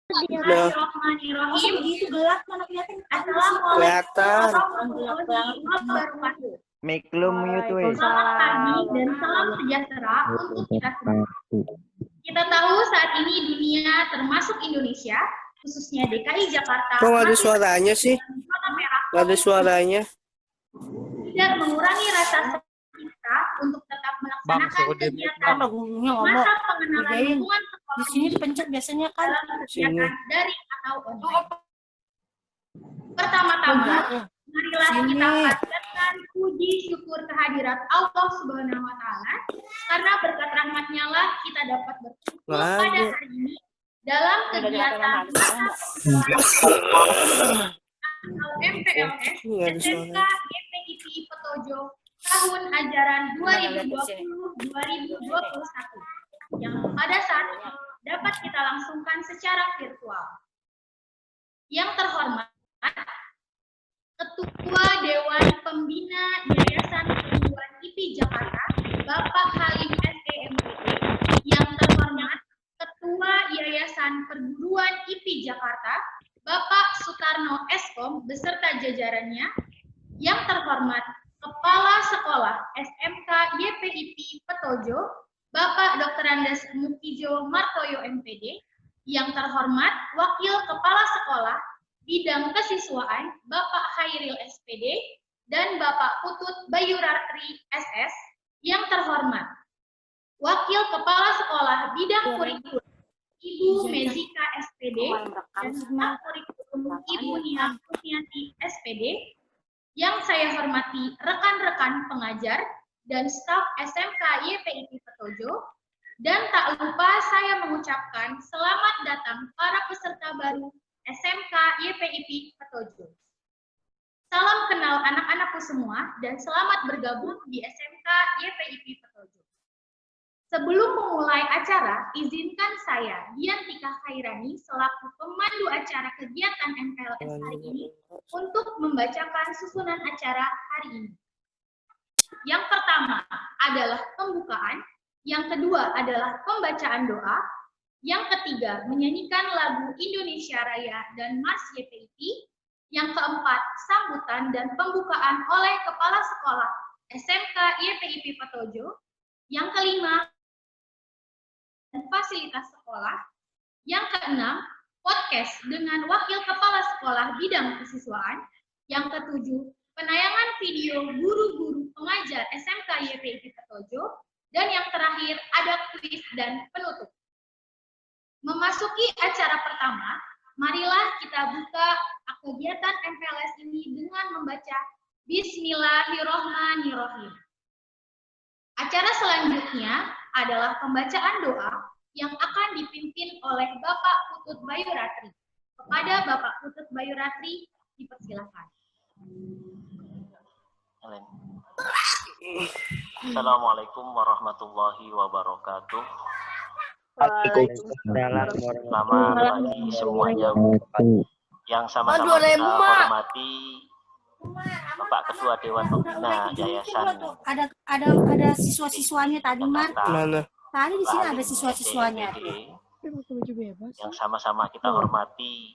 Nah, Bismillahirrahmanirrahim. Begitu gelap mana kelihatan? kelihatan. Miklum itu. Selamat pagi dan salam sejahtera untuk kita semua. Kita tahu saat ini dunia termasuk Indonesia, khususnya DKI Jakarta. Kok nggak ada suaranya sih? Nggak ada suaranya. Tidak mengurangi rasa semangat kita untuk tetap melaksanakan kegiatan masa pengenalan lingkungan sekolah. Di sini dipencet biasanya kan. Dalam kegiatan daring atau online. Pertama-tama, marilah kita panjatkan puji syukur kehadirat Allah Subhanahu wa Ta'ala, karena berkat rahmat-Nya lah kita dapat berkumpul pada hari ini dalam kegiatan atau MPLS SMK YPIP Petojo tahun ajaran 2020-2021 yang pada saat ini dapat kita langsungkan secara virtual. Yang terhormat Ketua Dewan Pembina Yayasan Perguruan IPI Jakarta, Bapak Halim SEMPD. Yang terhormat Ketua Yayasan Perguruan IPI Jakarta, Bapak Sutarno Eskom beserta jajarannya. Yang terhormat Kepala Sekolah SMK YPIP Petojo, Bapak Dr. Andes Mukijo Martoyo MPD. Yang terhormat Wakil Kepala Sekolah Bidang Kesiswaan Bapak Hairil SPD dan Bapak Putut Bayuratri SS. Yang terhormat Wakil Kepala Sekolah Bidang Kurikulum Ibu Mezika SPD dan Staf Kurikulum Ibu Nia Kurniati SPD. Yang saya hormati rekan-rekan pengajar dan staf SMK YPIP Petojo. Dan tak lupa saya mengucapkan selamat datang para peserta baru SMK YPIP Petojo. Salam kenal anak-anakku semua dan selamat bergabung di SMK YPIP Petojo. Sebelum memulai acara, izinkan saya, Diantika Khairani, selaku pemandu acara kegiatan MPLS hari ini, untuk membacakan susunan acara hari ini. Yang pertama adalah pembukaan, yang kedua adalah pembacaan doa, yang ketiga menyanyikan lagu Indonesia Raya dan Mars YPIP, yang keempat sambutan dan pembukaan oleh Kepala Sekolah SMK YPIP Petojo, yang kelima fasilitas sekolah, yang keenam podcast dengan Wakil Kepala Sekolah Bidang Kesiswaan, yang ketujuh penayangan video guru-guru pengajar SMK YPIP Petojo, dan yang terakhir ada kuis dan penutup. Memasuki acara pertama, marilah kita buka kegiatan MPLS ini dengan membaca Bismillahirrohmanirrohim. Acara selanjutnya adalah pembacaan doa yang akan dipimpin oleh Bapak Putut Bayuratri. Kepada Bapak Putut Bayuratri, dipersilakan. Assalamualaikum warahmatullahi wabarakatuh. Selamat pagi semuanya. Yang sama-sama kita hormati Bapak Ketua Dewan Pembina Yayasan. Ada siswa-siswanya tadi, Mar. Mana? Tadi di sini ada siswa-siswanya. Yang sama-sama kita hormati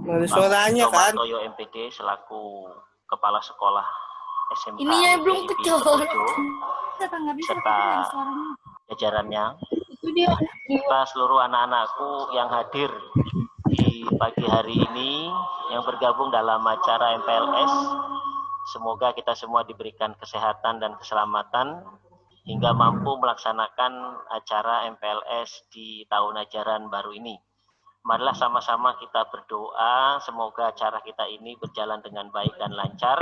Nggak ada suaranya kan? Martoyo MPD selaku Kepala Sekolah SMK Ininya belum YPIP kecil. Petojo serta jajarannya, serta seluruh anak-anakku yang hadir di pagi hari ini yang bergabung dalam acara MPLS. Semoga kita semua diberikan kesehatan dan keselamatan hingga mampu melaksanakan acara MPLS di tahun ajaran baru ini. Marilah sama-sama kita berdoa semoga acara kita ini berjalan dengan baik dan lancar.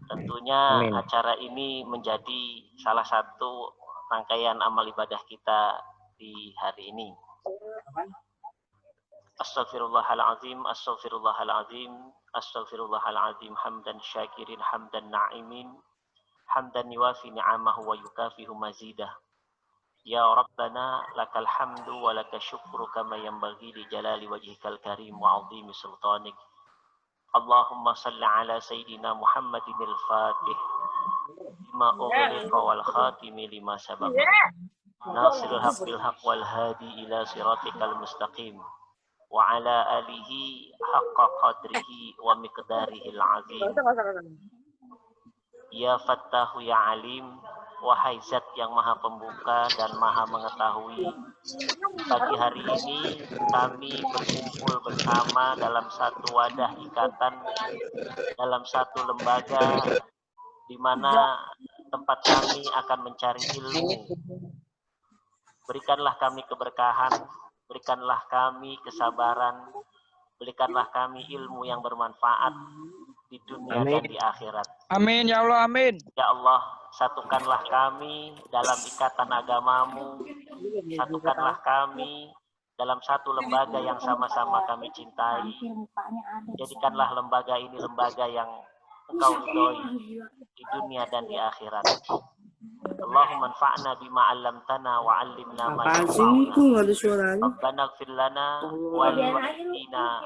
Tentunya acara ini menjadi salah satu rangkaian amal ibadah kita di hari ini. Astaghfirullahaladzim, astaghfirullahaladzim, astaghfirullahaladzim, hamdan syakirin, hamdan na'imin, hamdan yuafi ni'amahu wa yukafihu mazidah. Ya Rabbana lakal hamdu wa laka syukru kama yanbaghi li jalali wajhikal karim wa 'azimi sultanik. Allahumma salli ala sayyidina Muhammadin al-Fatih lima ughliqa wal khatimi lima sabaq. Nasirul haq bil haq wal hadi ila siratikal mustaqim. wa ala alihi haqqa qadrihi wa miqdarihil azim. Ya Fattahu ya Alim, wahai Zat yang Maha Pembuka dan Maha Mengetahui. Pagi hari ini kami berkumpul bersama dalam satu wadah ikatan, dalam satu lembaga di mana tempat kami akan mencari ilmu. Berikanlah kami keberkahan, berikanlah kami kesabaran, berikanlah kami ilmu yang bermanfaat di dunia dan di akhirat. Amin ya Allah, amin. Ya Allah, satukanlah kami dalam ikatan agamamu, satukanlah kami dalam satu lembaga yang sama-sama kami cintai. Jadikanlah lembaga ini lembaga yang Engkau ridhoi di dunia dan di akhirat. Allahumma anfa'na bima 'allamtana wa 'allimna ma Apaan sih ini kok nggak ada suaranya? Rabbana ighfir lana wa li walidina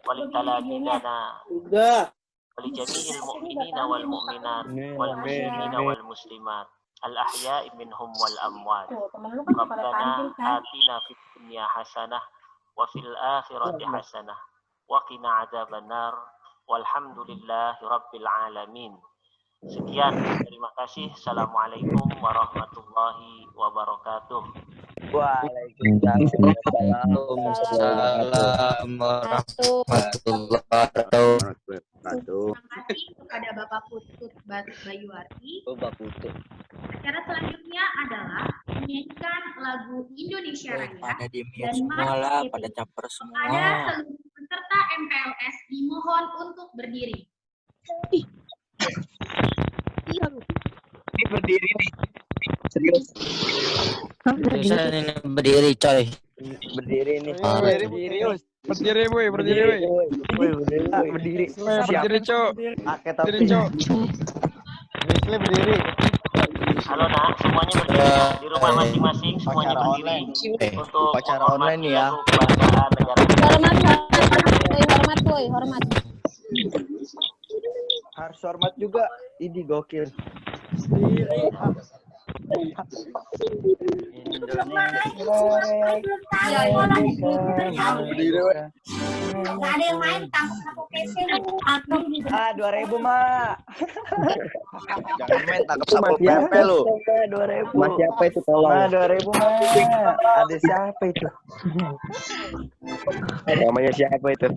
wa li taladidana Udah. wa li jami'il mu'minina wal mu'minat wal muslimina wal muslimat al ahya'i minhum wal amwat. Rabbana atina fid dunya hasanah wa fil akhirati hasanah wa qina adzabannar. Walhamdulillahi rabbil alamin. Sekian, terima kasih. Assalamualaikum warahmatullahi wabarakatuh. Waalaikumsalam warahmatullahi wabarakatuh. Terima kasih kepada Bapak Putut Bayuarti. Acara selanjutnya adalah menyanyikan lagu Indonesia Raya Pada diem dan semua lah, Mas pada Kevin. caper semua. Kepada seluruh peserta MPLS dimohon untuk berdiri. Ini berdiri nih. Serius. Seriusan ini berdiri coy. Berdiri nih. Berdiri, berdiri boy, berdiri boy. Berdiri. Berdiri cok. Berdiri cok. Berdiri. Halo nak, semuanya berdiri di rumah masing-masing, semuanya berdiri untuk upacara online nih ya. Kebangsaan negara. Hormat. Harus hormat juga. Ini gokil. Nggak ada yang main tangkap PC. 2.000 mak. Jangan main tangkap sapu PP lu. 2.000. Mas siapa itu tolong? 2.000 mak. Ada siapa itu? Namanya siapa itu?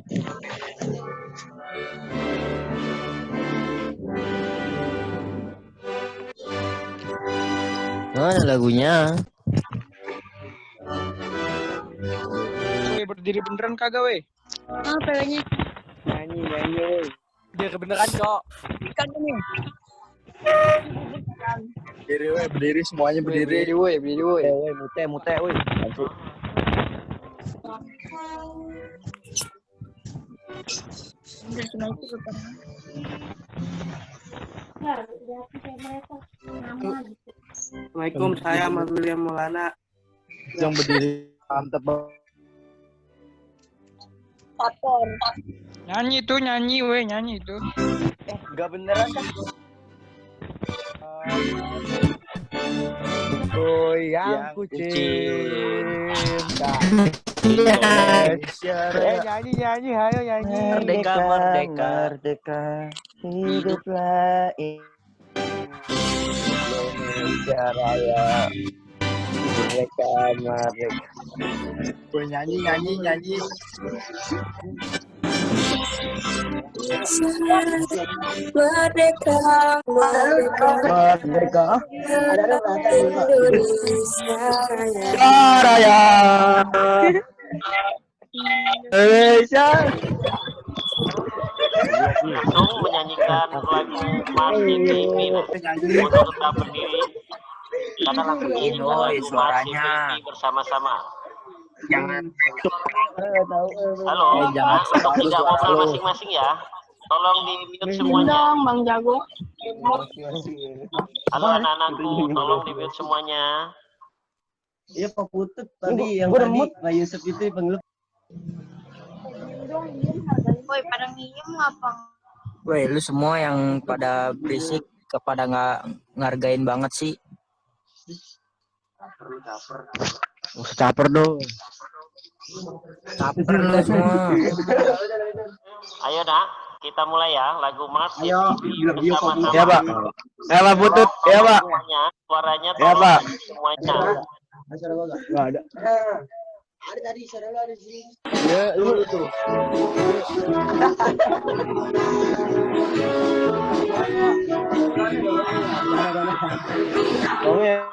Mana lagunya? Woi, berdiri beneran kagak, weh? PW-nya. Nyanyi woi. Dia kebeneran, Cok. Ikan ini. Berdiri weh, berdiri semuanya Berdiri, woi, berdiri, woi. Woi, mute woi. Assalamualaikum, saya Ahmad William Maulana. Yang berdiri mantep. Nyanyi, weh, nyanyi itu. Enggak beneran kan? Oh, yang ku cinta. Nyanyi, ayo nyanyi. Merdeka, hiduplah Indonesia Raya. Merdeka. Nyanyi. Merdeka. Indonesia Raya. Indonesia. Langsung menyanyikan lagu Masih Mimi untuk tetap berdiri. Kita langsung menyanyikan lagu Masih Mimi bersama-sama. Jangan. Halo, untuk tidak ngobrol masing-masing ya. Tolong di mute semuanya. Bang Jago. Halo anak-anakku, tolong di mute semuanya. Iya Pak Putut tadi yang tadi Pak Yusuf itu pengeluh. Woi, pada ngiem ngapa? Woi, lu semua yang pada berisik, kepada nggak ngargain banget sih. Caper dong. Caper lu semua. Ayo nak, kita mulai ya. Lagu Mars Ayo, bersama-sama. ya Pak. Ya Pak Putut, ya Pak. Semuanya, suaranya Ya tolong Pak. semuanya. Nggak ada. Ada tadi, suara lu ada di sini. Ya, lu tuh. Oh ya.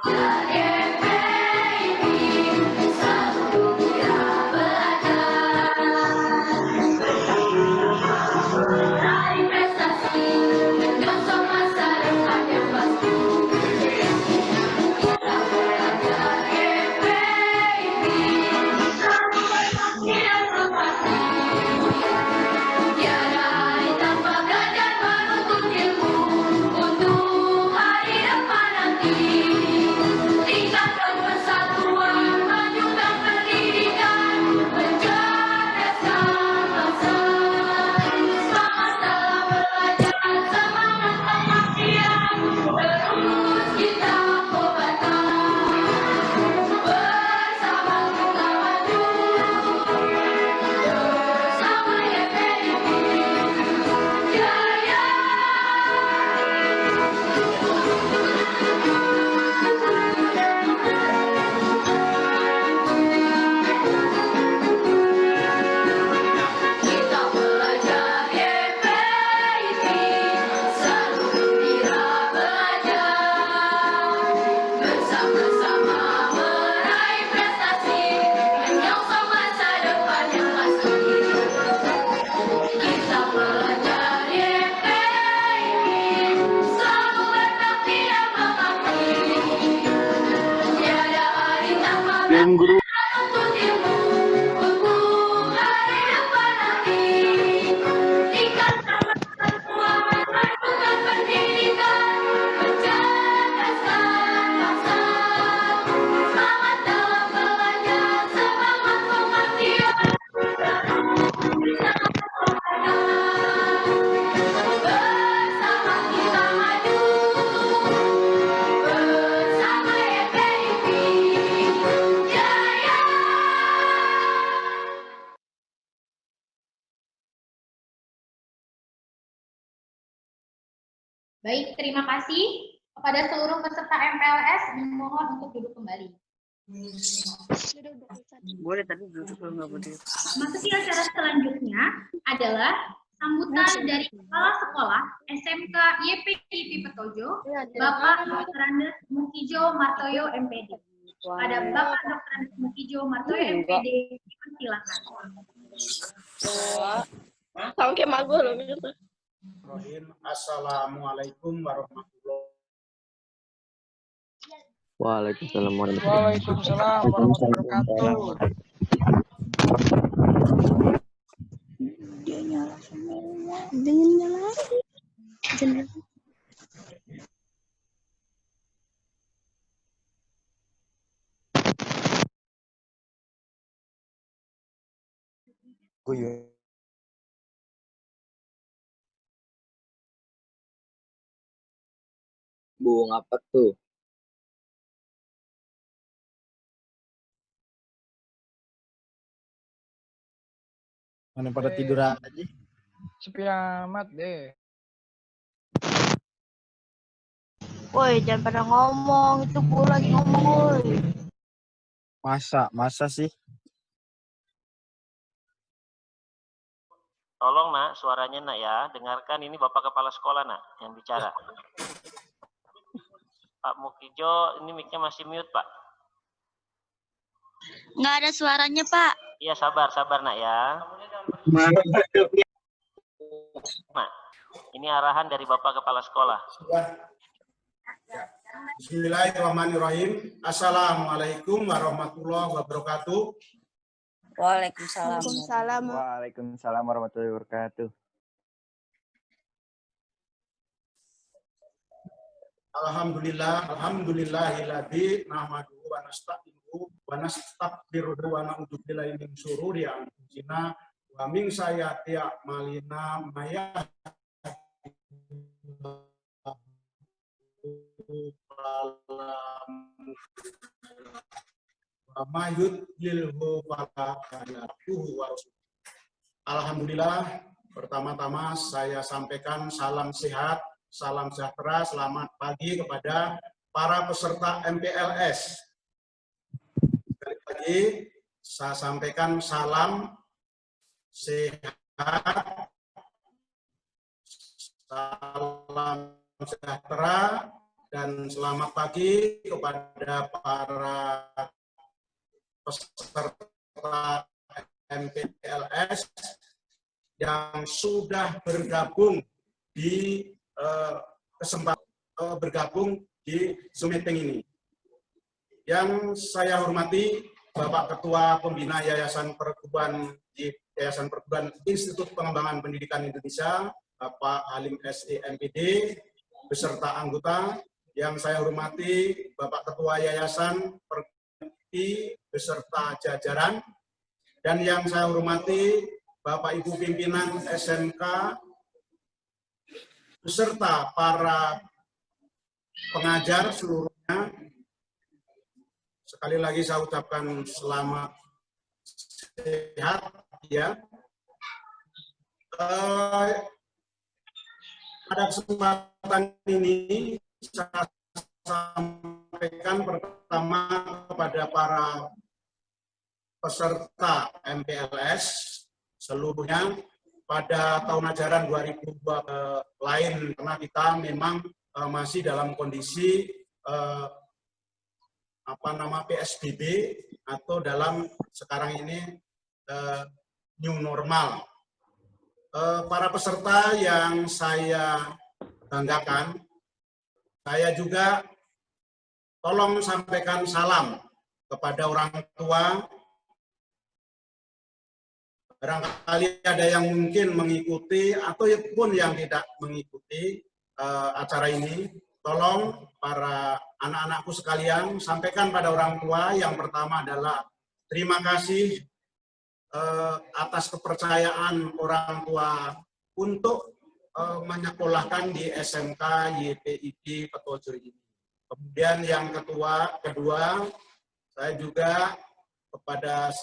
Guru. Baik, terima kasih kepada seluruh peserta MPLS. Mohon untuk duduk kembali. Boleh tadi duduk kalau nggak boleh. Masuki acara selanjutnya adalah sambutan dari Kepala Sekolah SMK YPIP Petojo, Bapak Dr. Andes Mukijo Martoyo MPD. Pada Bapak Dr. Andes Mukijo Martoyo MPD, silakan. Sampai mago loh gitu. Assalamualaikum warahmatullahi Waalaikumsalam Waalaikumsalam warahmatullahi wabarakatuh. Dia nyala semua. Dia nyala. Bung apa tuh? Mana pada tidur aja? Sepi amat deh. Woi, jangan pada ngomong. Itu guru lagi ngomong, woi. Masa sih? Tolong nak, suaranya nak ya. Dengarkan ini Bapak Kepala Sekolah nak yang bicara. Pak Mukijo, ini mic-nya masih mute Pak. Nggak ada suaranya, Pak. Iya sabar nak ya. Nah, ini arahan dari Bapak Kepala Sekolah. Bismillahirrahmanirrahim. Assalamualaikum warahmatullahi wabarakatuh. Waalaikumsalam. Waalaikumsalam warahmatullahi wabarakatuh. Alhamdulillahilladzi nahmaduhu wa nasta'inuhu wa nastaghfiruhu wa na'udzu billahi min syururi anfusina wa min sayyiati a'malina may ma yudlilhu fala hadiya lahu. Alhamdulillah, pertama-tama saya sampaikan salam sehat, salam sejahtera, selamat pagi kepada para peserta MPLS. Sekali lagi, saya sampaikan salam sehat, salam sejahtera, dan selamat pagi kepada para peserta MPLS yang sudah bergabung di kesempatan bergabung di Zoom meeting ini. Yang saya hormati Bapak Ketua Pembina Yayasan Perguruan Institut Pengembangan Pendidikan Indonesia, Bapak Halim SE MPD, beserta anggota. Yang saya hormati Bapak Ketua Yayasan Perguruan beserta jajaran. Dan yang saya hormati Bapak Ibu pimpinan SMK beserta para pengajar seluruhnya. Sekali lagi saya ucapkan selamat sehat ya. Pada kesempatan ini saya sampaikan pertama kepada para peserta MPLS seluruhnya pada tahun ajaran 2020 lain, karena kita memang masih dalam kondisi PSBB atau dalam sekarang ini new normal. Para peserta yang saya banggakan, saya juga tolong sampaikan salam kepada orang tua. Barangkali ada yang mungkin mengikuti ataupun yang tidak mengikuti acara ini. Tolong para anak-anakku sekalian sampaikan pada orang tua. Yang pertama adalah terima kasih atas kepercayaan orang tua untuk menyekolahkan di SMK YPIB Petojo ini. Kemudian yang kedua, saya juga kepada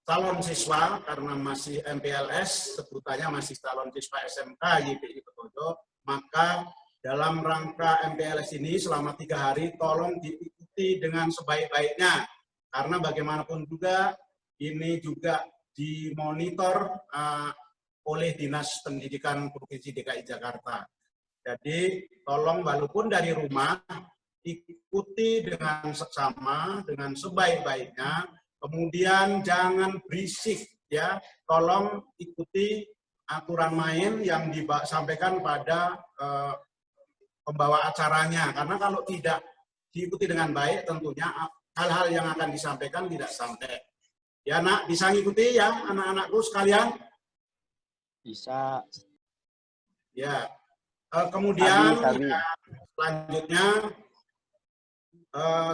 calon siswa, karena masih MPLS, sebutannya masih calon siswa SMK YPI Petojo, maka dalam rangka MPLS ini selama 3 hari tolong diikuti dengan sebaik-baiknya, karena bagaimanapun juga ini juga dimonitor oleh Dinas Pendidikan Provinsi DKI Jakarta. Jadi tolong walaupun dari rumah ikuti dengan seksama, dengan sebaik-baiknya. Kemudian jangan berisik ya, tolong ikuti aturan main yang disampaikan pada pembawa acaranya, karena kalau tidak diikuti dengan baik tentunya hal-hal yang akan disampaikan tidak sampai. Ya nak, bisa ngikuti ya anak-anakku sekalian? Bisa. Ya, kemudian Kami. selanjutnya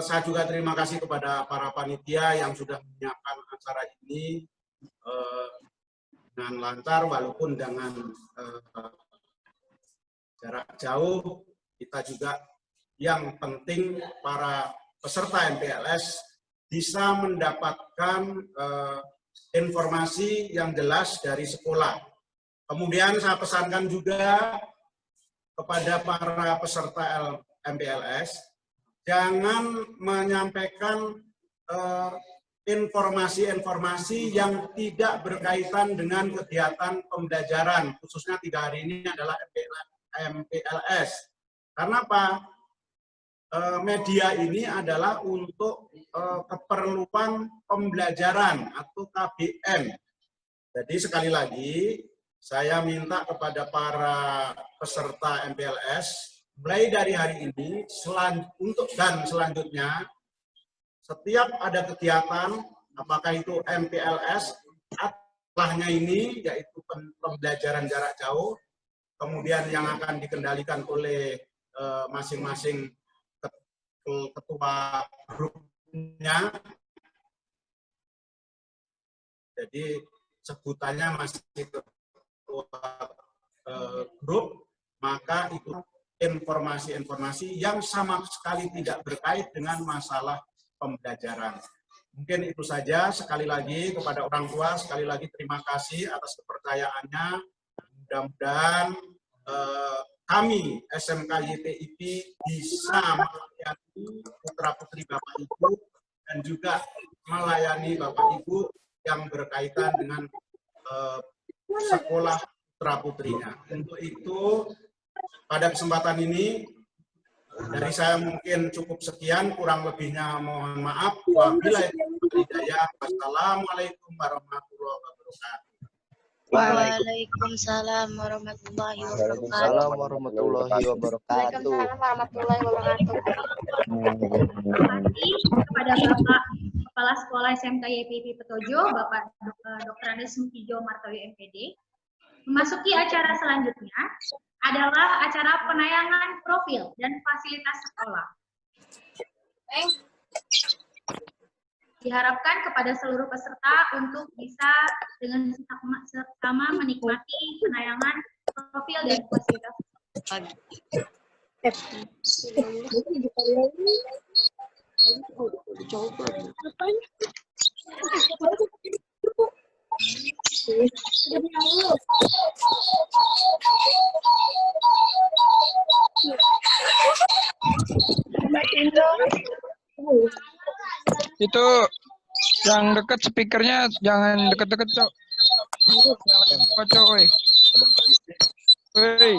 saya juga terima kasih kepada para panitia yang sudah menyiapkan acara ini dengan lancar walaupun dengan jarak jauh. Kita juga yang penting para peserta MPLS bisa mendapatkan informasi yang jelas dari sekolah. Kemudian saya pesankan juga kepada para peserta MPLS, jangan menyampaikan informasi-informasi yang tidak berkaitan dengan kegiatan pembelajaran, khususnya 3 hari ini adalah MPLS. Karena apa? Media ini adalah untuk keperluan pembelajaran atau KBM. Jadi sekali lagi, saya minta kepada para peserta MPLS, mulai dari hari ini dan selanjutnya, setiap ada kegiatan, apakah itu MPLS, setelahnya ini yaitu pembelajaran jarak jauh, kemudian yang akan dikendalikan oleh masing-masing ketua grupnya. Jadi sebutannya masih ketua grup, maka itu informasi-informasi yang sama sekali tidak berkait dengan masalah pembelajaran. Mungkin itu saja. Sekali lagi kepada orang tua, sekali lagi terima kasih atas kepercayaannya. Mudah-mudahan kami SMK YPIP bisa melayani putra-putri Bapak Ibu dan juga melayani Bapak Ibu yang berkaitan dengan sekolah putra-putrinya. Untuk itu, pada kesempatan ini, dari saya mungkin cukup sekian, kurang lebihnya mohon maaf. Wabillahi hidayah. Wassalamualaikum warahmatullahi wabarakatuh. Waalaikumsalam warahmatullahi wabarakatuh. Waalaikumsalam warahmatullahi wabarakatuh. Waalaikumsalam warahmatullahi wabarakatuh. Terima kasih kepada Bapak Kepala Sekolah SMK YPIP Petojo, Bapak Dr. Andes Mukijo Martoyo MPD. Memasuki acara selanjutnya adalah acara penayangan profil dan fasilitas sekolah. Diharapkan kepada seluruh peserta untuk bisa dengan sama menikmati penayangan profil dan fasilitas sekolah. Itu yang dekat speakernya jangan deket-deket, Cok. Cok, woi. Woi.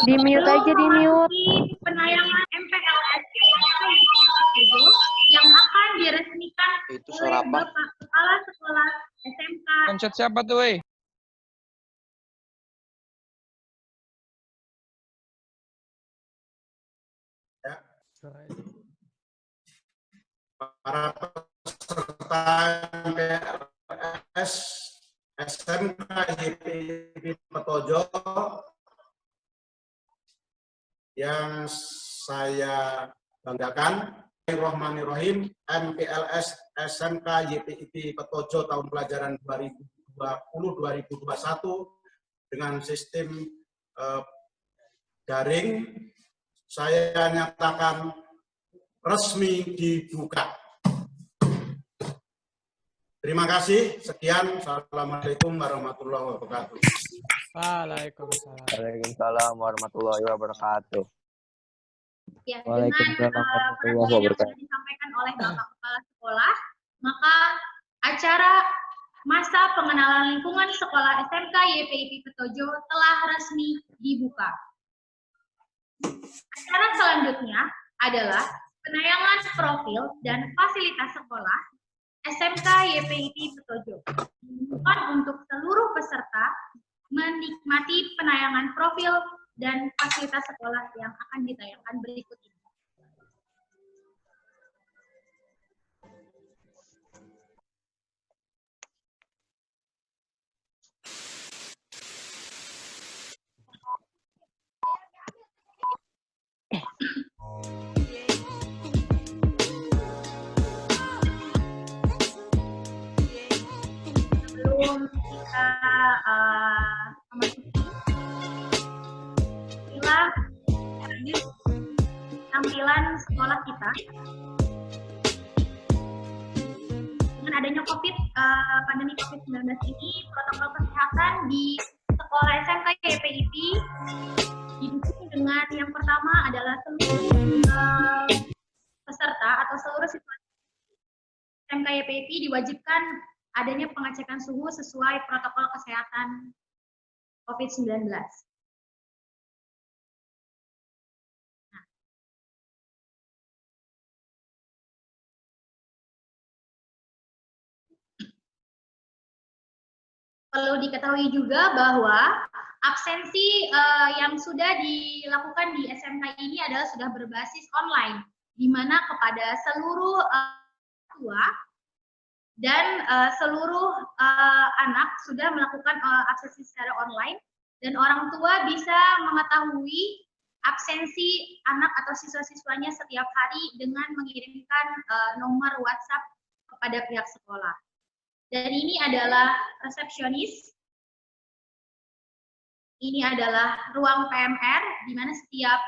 Di mute aja, di mute. Penayangan MPLS yang akan diresmikan oleh Bapak Kepala Sekolah SMK. Pencet siapa tuh, woi? Para peserta MPLS SMK YPIP Petojo yang saya banggakan, Bismillahirrahmanirrahim, MPLS SMK YPIP Petojo tahun pelajaran 2020-2021 dengan sistem daring, saya nyatakan resmi dibuka. Terima kasih. Sekian. Assalamualaikum warahmatullahi wabarakatuh. Waalaikumsalam. Waalaikumsalam warahmatullahi wabarakatuh. Ya, Waalaikumsalam warahmatullahi yang sudah wabarakatuh. disampaikan oleh Bapak Kepala Sekolah, maka acara masa pengenalan lingkungan sekolah SMK YPIP Petojo telah resmi dibuka. Acara selanjutnya adalah penayangan profil dan fasilitas sekolah SMK YPIP Petojo. Mohon untuk seluruh peserta menikmati penayangan profil dan fasilitas sekolah yang akan ditayangkan berikut ini. Sebelum kita memasuki, inilah tampilan sekolah kita. Dengan adanya pandemi COVID-19 ini, protokol kesehatan di sekolah SMK YPIP didukung dengan yang pertama adalah seluruh peserta atau seluruh siswa SMK YPIP diwajibkan adanya pengecekan suhu sesuai protokol kesehatan COVID-19. Perlu diketahui juga bahwa absensi yang sudah dilakukan di SMK ini adalah sudah berbasis online, di mana kepada seluruh tua dan seluruh anak sudah melakukan absensi secara online, dan orang tua bisa mengetahui absensi anak atau siswa-siswanya setiap hari dengan mengirimkan nomor WhatsApp kepada pihak sekolah. Dan ini adalah resepsionis. Ini adalah ruang PMR, di mana setiap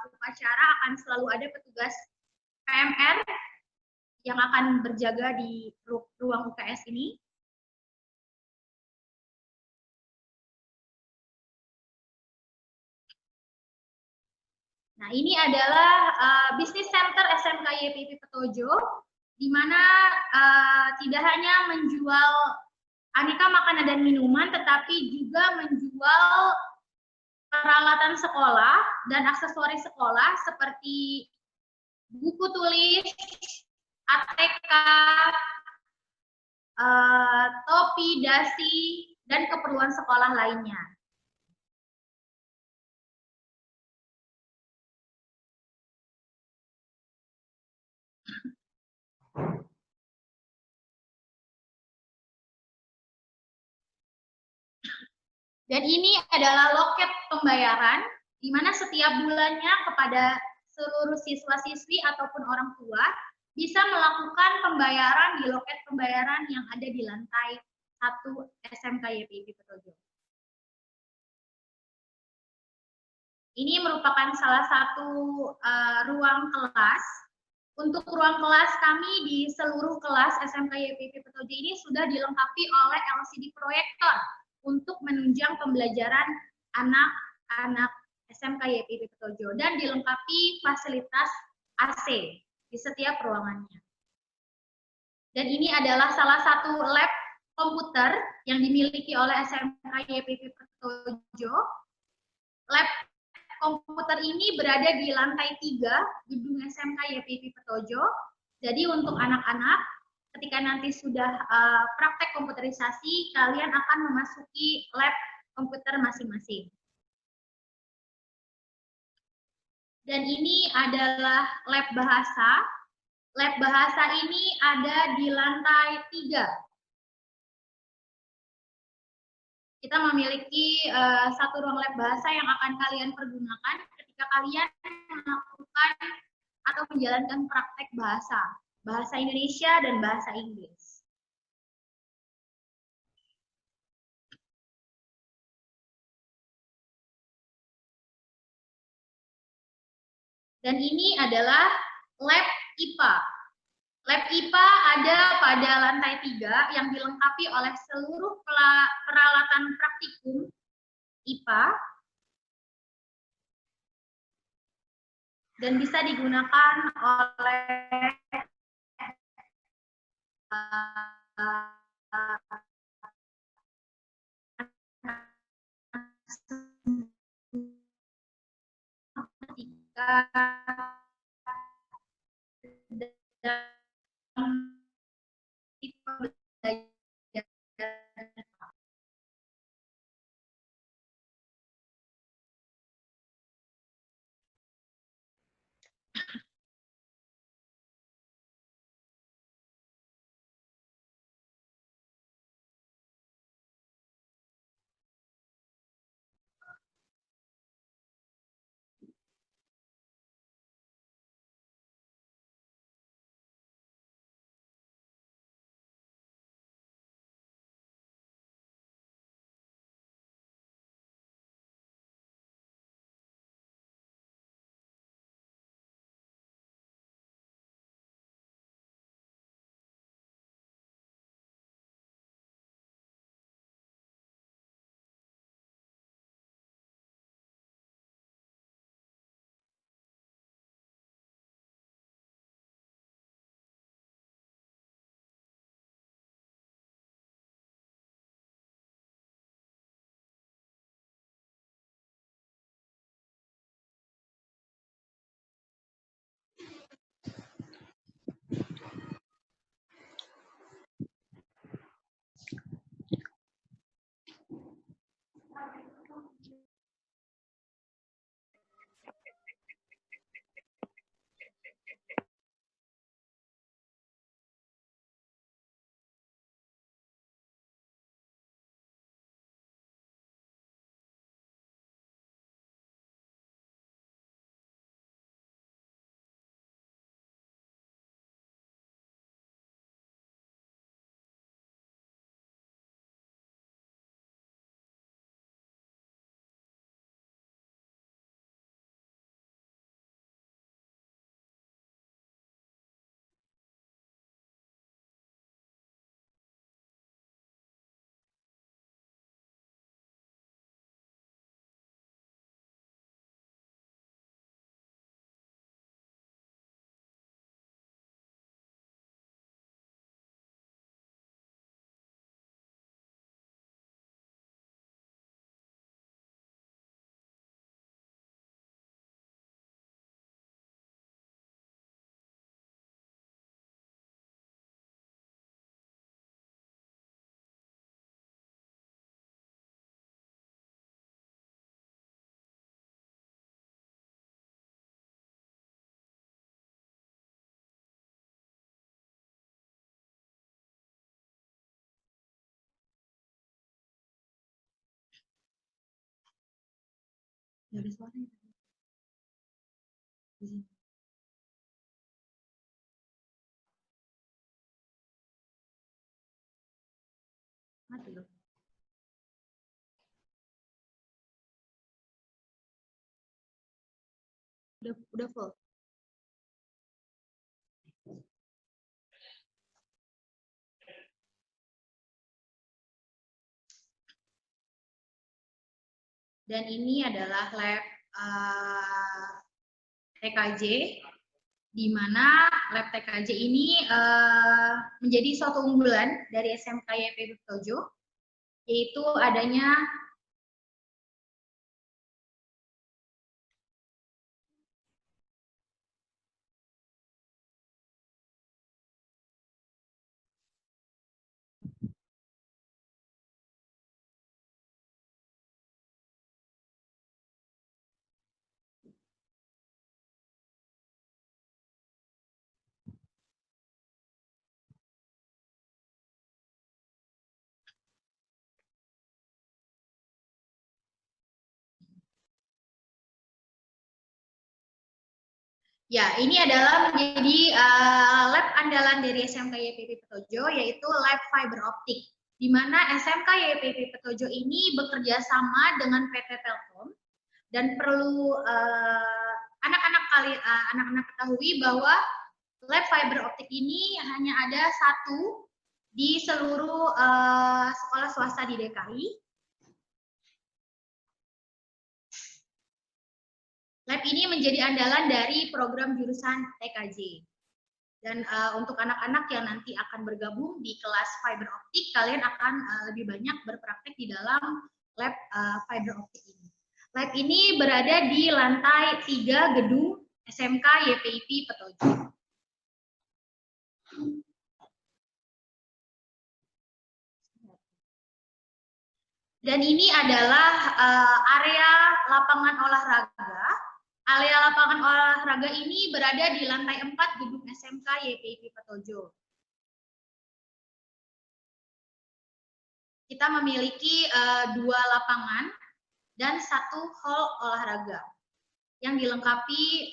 upacara akan selalu ada petugas PMR yang akan berjaga di ruang UKS ini. Nah, ini adalah Business Center SMK YPP Petojo, di mana tidak hanya menjual aneka makanan dan minuman, tetapi juga menjual peralatan sekolah dan aksesoris sekolah seperti buku tulis, ATK, topi, dasi, dan keperluan sekolah lainnya. Dan ini adalah loket pembayaran, di mana setiap bulannya kepada seluruh siswa-siswi ataupun orang tua bisa melakukan pembayaran di loket pembayaran yang ada di lantai 1 SMK YPP Petojo. Ini merupakan salah satu ruang kelas. Untuk ruang kelas kami di seluruh kelas SMK YPP Petojo ini sudah dilengkapi oleh LCD proyektor untuk menunjang pembelajaran anak-anak SMK YPP Petojo dan dilengkapi fasilitas AC di setiap ruangannya. Dan ini adalah salah satu lab komputer yang dimiliki oleh SMK YPP Petojo. Lab komputer ini berada di lantai 3 gedung SMK YPP Petojo. Jadi untuk anak-anak, ketika nanti sudah praktek komputerisasi, kalian akan memasuki lab komputer masing-masing. Dan ini adalah lab bahasa. Lab bahasa ini ada di lantai 3. Kita memiliki satu ruang lab bahasa yang akan kalian pergunakan ketika kalian melakukan atau menjalankan praktek bahasa Indonesia dan bahasa Inggris. Dan ini adalah lab IPA. Lab IPA ada pada lantai 3 yang dilengkapi oleh seluruh peralatan praktikum IPA dan bisa digunakan oleh Nggak ada suaranya. Di sini. Mati loh. Udah full. Dan ini adalah lab TKJ, di mana lab TKJ ini menjadi suatu unggulan dari SMK YPP Petojo, yaitu adanya ya, ini adalah menjadi lab andalan dari SMK YPP Petojo, yaitu lab fiber optik, di mana SMK YPP Petojo ini bekerja sama dengan PT Telkom, dan perlu anak-anak ketahui bahwa lab fiber optik ini hanya ada satu di seluruh sekolah swasta di DKI. Lab ini menjadi andalan dari program jurusan TKJ. Dan untuk anak-anak yang nanti akan bergabung di kelas fiber optik, kalian akan lebih banyak berpraktek di dalam lab fiber optik ini. Lab ini berada di lantai 3 gedung SMK YPIP Petojo. Dan ini adalah area lapangan olahraga. Area lapangan olahraga ini berada di lantai 4 gedung SMK YPIP Petojo. Kita memiliki 2 lapangan dan 1 hall olahraga yang dilengkapi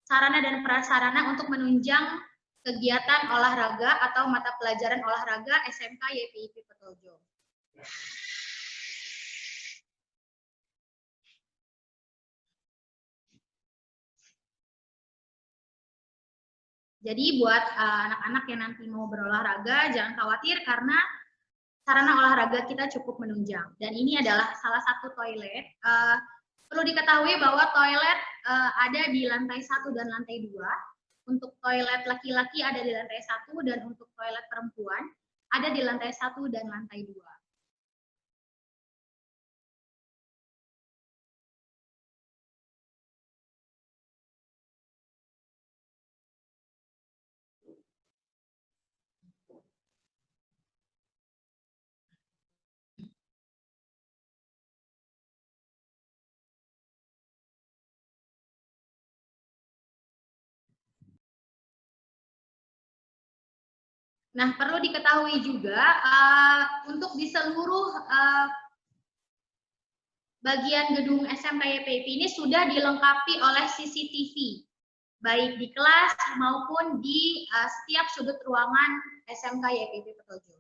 sarana dan prasarana untuk menunjang kegiatan olahraga atau mata pelajaran olahraga SMK YPIP Petojo. Jadi buat anak-anak yang nanti mau berolahraga, jangan khawatir karena sarana olahraga kita cukup menunjang. Dan ini adalah salah satu toilet. Perlu diketahui bahwa toilet ada di lantai 1 dan lantai 2. Untuk toilet laki-laki ada di lantai 1 dan untuk toilet perempuan ada di lantai 1 dan lantai 2. Nah, perlu diketahui juga untuk di seluruh bagian gedung SMK YPIP ini sudah dilengkapi oleh CCTV, baik di kelas maupun di setiap sudut ruangan SMK YPIP Petojo.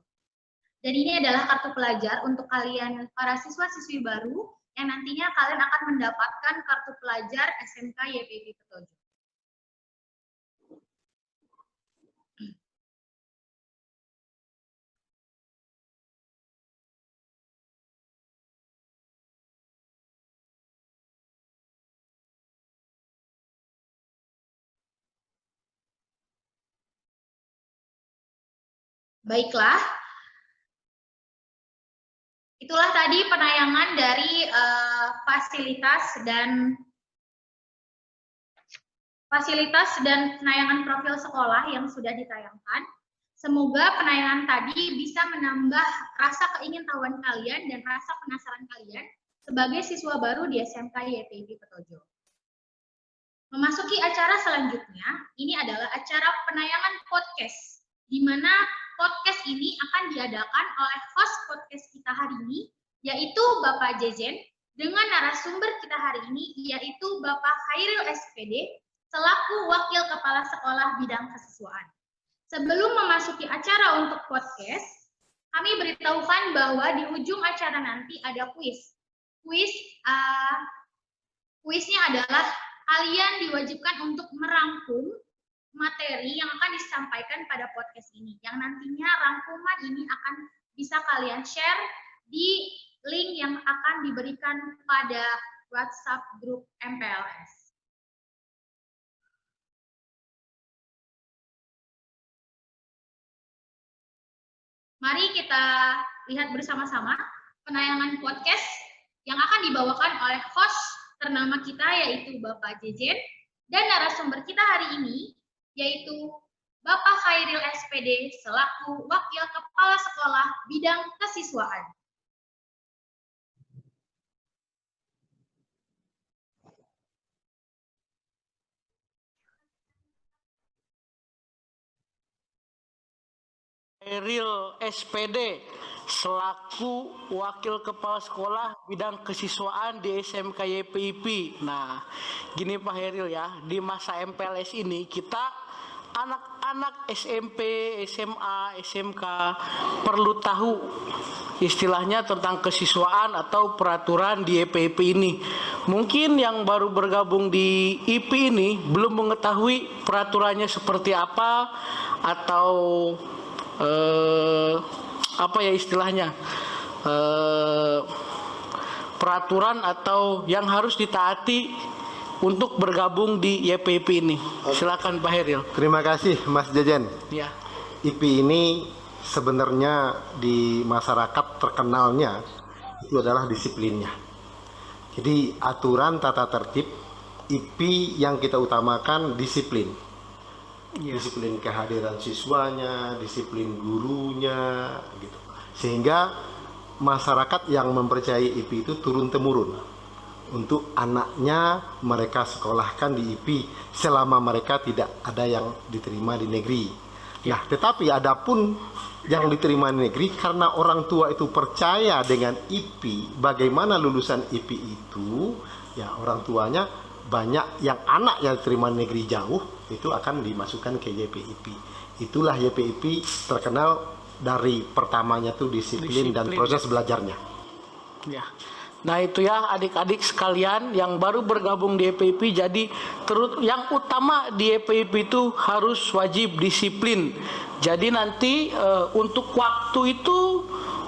Dan ini adalah kartu pelajar untuk kalian para siswa-siswi baru yang nantinya kalian akan mendapatkan kartu pelajar SMK YPIP Petojo. Baiklah, itulah tadi penayangan dari fasilitas dan penayangan profil sekolah yang sudah ditayangkan. Semoga penayangan tadi bisa menambah rasa keingintahuan kalian dan rasa penasaran kalian sebagai siswa baru di SMK YPIP Petojo. Memasuki acara selanjutnya, ini adalah acara penayangan podcast, di mana podcast ini akan diadakan oleh host podcast kita hari ini, yaitu Bapak Jejen, dengan narasumber kita hari ini, yaitu Bapak Khairil SPD, selaku Wakil Kepala Sekolah Bidang Kesiswaan. Sebelum memasuki acara untuk podcast, kami beritahukan bahwa di ujung acara nanti ada kuis. Kuisnya adalah kalian diwajibkan untuk merangkum materi yang akan disampaikan pada podcast ini. Yang nantinya rangkuman ini akan bisa kalian share di link yang akan diberikan pada WhatsApp grup MPLS. Mari kita lihat bersama-sama penayangan podcast yang akan dibawakan oleh host ternama kita, yaitu Bapak Jejen, dan narasumber kita hari ini, yaitu Bapak Khairil SPD selaku Wakil Kepala Sekolah Bidang Kesiswaan. Khairil SPD selaku Wakil Kepala Sekolah Bidang Kesiswaan di SMK YPIP. Nah, gini Pak Khairil ya, di masa MPLS ini kita anak-anak SMP, SMA, SMK perlu tahu istilahnya tentang kesiswaan atau peraturan di YPIP ini. Mungkin yang baru bergabung di IP ini belum mengetahui peraturannya seperti apa atau apa ya istilahnya peraturan atau yang harus ditaati untuk bergabung di YPIP ini. Silakan Pak Khairil. Terima kasih Mas Jejen. Ya. IP ini sebenarnya di masyarakat terkenalnya itu adalah disiplinnya. Jadi aturan tata tertib IP yang kita utamakan disiplin. Disiplin kehadiran siswanya, disiplin gurunya, gitu. Sehingga masyarakat yang mempercayai IP itu turun-temurun untuk anaknya mereka sekolahkan di IP selama mereka tidak ada yang diterima di negeri. Nah, tetapi adapun yang diterima di negeri karena orang tua itu percaya dengan IP, bagaimana lulusan IP itu, ya orang tuanya banyak yang anak yang diterima di negeri jauh itu akan dimasukkan ke YPIP. Itulah YPIP terkenal dari pertamanya tuh disiplin dan proses belajarnya. Ya. Nah itu ya adik-adik sekalian yang baru bergabung di YPIP, jadi yang utama di YPIP itu harus wajib disiplin. Jadi nanti untuk waktu itu,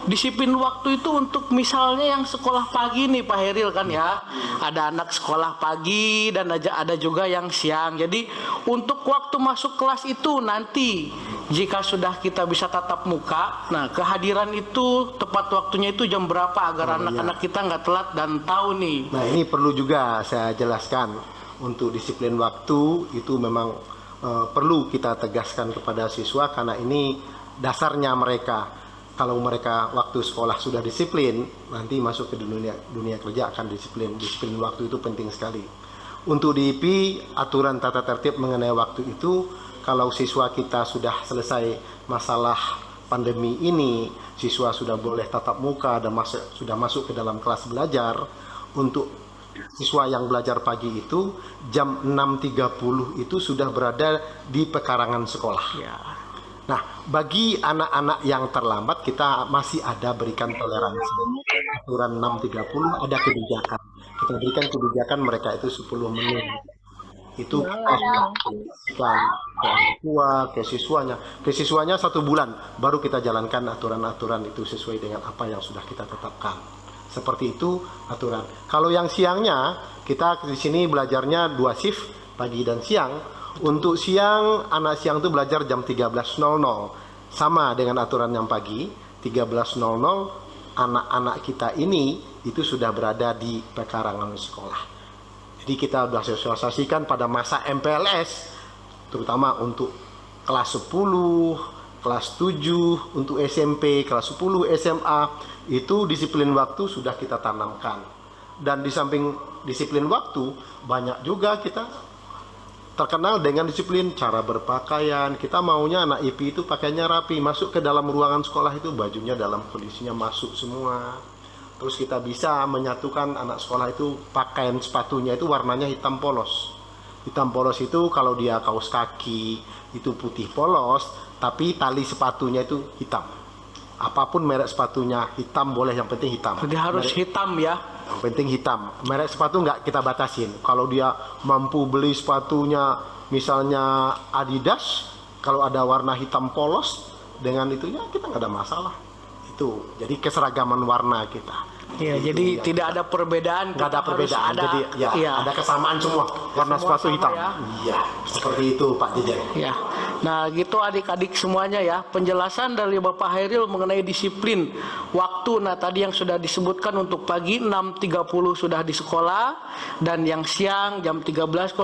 disiplin waktu itu untuk misalnya yang sekolah pagi nih Pak Khairil kan ya, ada anak sekolah pagi dan ada juga yang siang. Jadi untuk waktu masuk kelas itu nanti jika sudah kita bisa tatap muka, nah kehadiran itu tepat waktunya itu jam berapa agar anak-anak kita nggak telat dan tahu nih. Nah ini perlu juga saya jelaskan, untuk disiplin waktu itu memang perlu kita tegaskan kepada siswa karena ini dasarnya mereka. Kalau mereka waktu sekolah sudah disiplin, nanti masuk ke dunia kerja akan disiplin. Disiplin waktu itu penting sekali. Untuk di IP, aturan tata tertib mengenai waktu itu, kalau siswa kita sudah selesai masalah pandemi ini, siswa sudah boleh tatap muka dan sudah masuk ke dalam kelas belajar. Untuk siswa yang belajar pagi itu, jam 6.30 itu sudah berada di pekarangan sekolah. Ya. Nah, bagi anak-anak yang terlambat kita masih ada berikan toleransi. Aturan 6.30 ada kebijakan. Kita berikan kebijakan mereka itu 10 menit. Itu ke tua, ke siswanya. Ke siswanya 1 bulan baru kita jalankan aturan-aturan itu sesuai dengan apa yang sudah kita tetapkan. Seperti itu aturan. Kalau yang siangnya kita di sini belajarnya 2 shift, pagi dan siang. Untuk siang, anak siang itu belajar jam 13.00. Sama dengan aturan yang pagi, 13.00 anak-anak kita ini itu sudah berada di pekarangan sekolah. Jadi kita sudah sosialisasikan pada masa MPLS, terutama untuk kelas 10, kelas 7, untuk SMP, kelas 10, SMA, itu disiplin waktu sudah kita tanamkan. Dan di samping disiplin waktu, banyak juga kita terkenal dengan disiplin cara berpakaian. Kita maunya anak IP itu pakaiannya rapi, masuk ke dalam ruangan sekolah itu bajunya dalam kondisinya masuk semua. Terus kita bisa menyatukan anak sekolah itu pakaian sepatunya itu warnanya hitam polos. Hitam polos itu kalau dia kaos kaki itu putih polos, tapi tali sepatunya itu hitam. Apapun merek sepatunya hitam boleh, yang penting hitam. Jadi harus hitam ya. Yang penting hitam. Merek sepatu nggak kita batasin. Kalau dia mampu beli sepatunya misalnya Adidas, kalau ada warna hitam polos dengan itunya kita nggak ada masalah. Itu jadi keseragaman warna kita. Iya, jadi tidak ada perbedaan. Nggak ada perbedaan. Ada, jadi ya, iya, ada kesamaan semua. Warna semua sepatu sama hitam. ya. Iya, seperti itu Pak Jejen. Ya. Nah, gitu adik-adik semuanya ya. Penjelasan dari Bapak Hairil mengenai disiplin waktu. Nah, tadi yang sudah disebutkan untuk pagi 6.30 sudah di sekolah, dan yang siang jam 13.00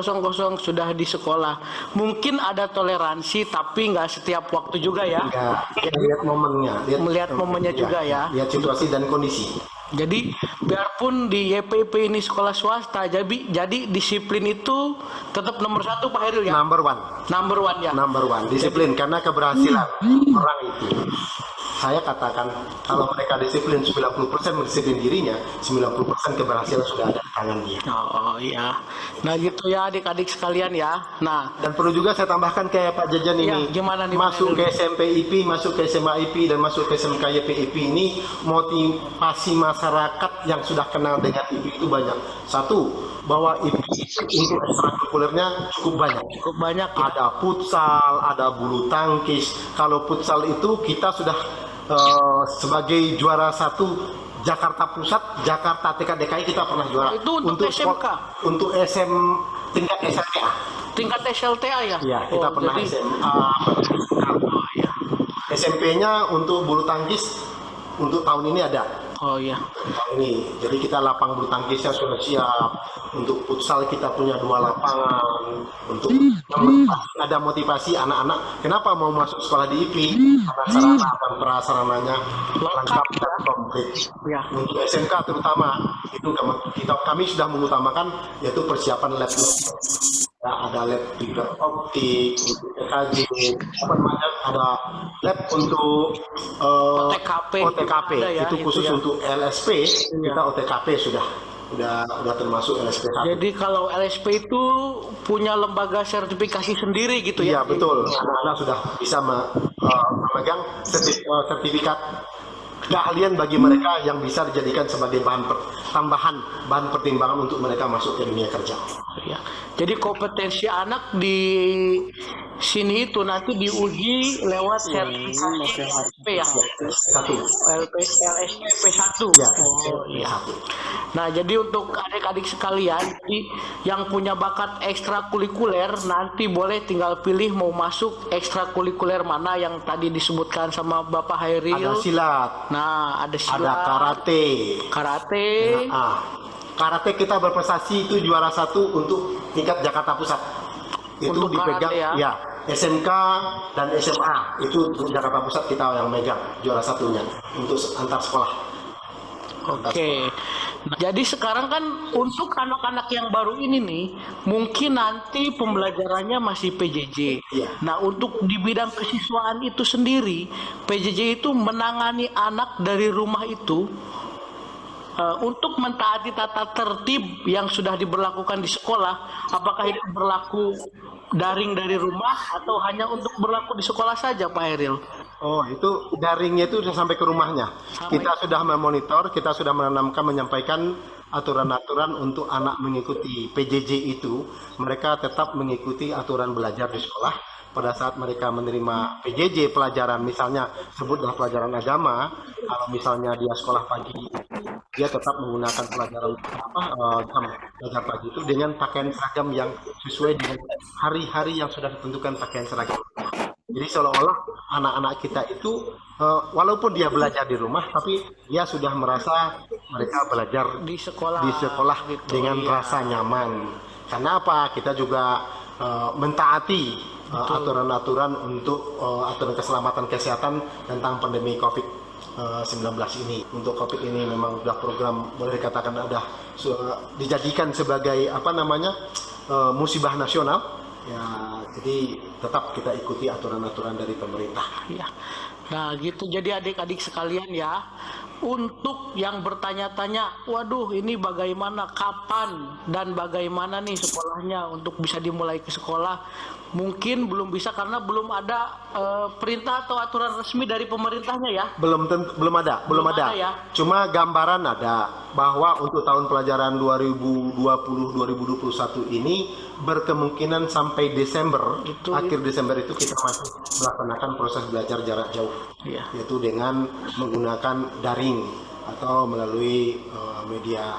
sudah di sekolah. Mungkin ada toleransi, tapi nggak setiap waktu juga ya. Kita lihat momennya. Melihat momennya juga ya. Lihat situasi dan kondisi. Jadi biarpun di YPP ini sekolah swasta, jadi disiplin itu tetap nomor 1 Pak Hairil ya. Number one ya. Number one disiplin, karena keberhasilan orang itu. Saya katakan kalau mereka disiplin 90% mendisiplin dirinya, 90% keberhasilan sudah ada di tangan dia. Oh iya. Nah gitu ya adik-adik sekalian ya. Nah, dan perlu juga saya tambahkan kayak Pak Jejen ini. Gimana nih, masuk ke SMP IP, masuk ke SMA IP, dan masuk ke SMK YPIP ini motivasi masyarakat yang sudah kenal dengan IP itu banyak. Satu, bahwa IP untuk ekstrakurikulernya cukup banyak. Cukup banyak ya. Ada futsal, ada bulu tangkis. Kalau futsal itu kita sudah sebagai juara 1 Jakarta Pusat, Jakarta TKDKI kita pernah juara. Itu untuk SMK? Untuk tingkat SLTA. Tingkat SLTA ya? Iya, kita pernah jadi... SMA. SMP-nya untuk bulu tangkis untuk tahun ini ada. Oh iya. Ini, jadi kita lapang bulu tangkisnya sudah siap. Untuk futsal kita punya 2 lapangan. Untuk ada motivasi anak-anak. Kenapa mau masuk sekolah di IP? Karena sarana dan prasarananya lengkap dan komplit. Ya. Untuk SMK terutama itu kami sudah mengutamakan yaitu persiapan lab. Ada lab fiber optik, untuk EKG, ada lab untuk OTKP ya, itu khusus ya. Untuk LSP kita OTKP sudah termasuk LSP 1. Jadi kalau LSP itu punya lembaga sertifikasi sendiri gitu ya? Iya betul, anak-anak sudah bisa memegang sertifikat keahlian bagi mereka yang bisa dijadikan sebagai bahan pertimbangan untuk mereka masuk ke dunia kerja. Ya. Jadi kompetensi anak di sini itu nanti diuji lewat sertifikasi LSP ya? LSP 1. Ya, oh iya. Nah, jadi untuk adik-adik sekalian yang punya bakat ekstrakurikuler nanti boleh tinggal pilih mau masuk ekstrakurikuler mana yang tadi disebutkan sama Bapak Hairil. Ada silat. Nah, ada silat. Ada karate. Karate kita berprestasi itu juara 1 untuk tingkat Jakarta Pusat. Itu untuk dipegang ya. SMK dan SMA itu untuk Jakarta Pusat kita yang megang juara 1-nya untuk antar sekolah. Oke. Nah, jadi sekarang kan untuk anak-anak yang baru ini nih, mungkin nanti pembelajarannya masih PJJ. Iya. Nah, untuk di bidang kesiswaan itu sendiri, PJJ itu menangani anak dari rumah itu untuk mentaati tata tertib yang sudah diberlakukan di sekolah. Apakah itu berlaku daring dari rumah atau hanya untuk berlaku di sekolah saja, Pak Hairil? Oh, itu daringnya itu sudah sampai ke rumahnya. Kita sudah memonitor, kita sudah menyampaikan aturan-aturan untuk anak mengikuti PJJ itu. Mereka tetap mengikuti aturan belajar di sekolah. Pada saat mereka menerima PJJ pelajaran, misalnya sebutlah pelajaran agama, kalau misalnya dia sekolah pagi, dia tetap menggunakan pelajaran jam belajar pagi itu dengan pakaian seragam yang sesuai dengan hari-hari yang sudah ditentukan pakaian seragam. Jadi seolah-olah anak-anak kita itu walaupun dia belajar di rumah, tapi dia sudah merasa mereka belajar di sekolah gitu, dengan rasa nyaman. Karena apa? Kita juga mentaati aturan-aturan untuk aturan keselamatan kesehatan tentang pandemi COVID-19 ini. Untuk COVID ini memang sudah program boleh dikatakan sudah dijadikan sebagai musibah nasional. Ya, jadi tetap kita ikuti aturan-aturan dari pemerintah. Ya. Nah, gitu. Jadi adik-adik sekalian ya, untuk yang bertanya-tanya, waduh ini bagaimana, kapan dan bagaimana nih sekolahnya untuk bisa dimulai ke sekolah, mungkin belum bisa karena belum ada perintah atau aturan resmi dari pemerintahnya ya. Belum ada. Ya. Cuma gambaran ada bahwa untuk tahun pelajaran 2020-2021 ini berkemungkinan sampai Desember, akhir Desember itu kita masih melaksanakan proses belajar jarak jauh, yaitu dengan menggunakan daring atau melalui media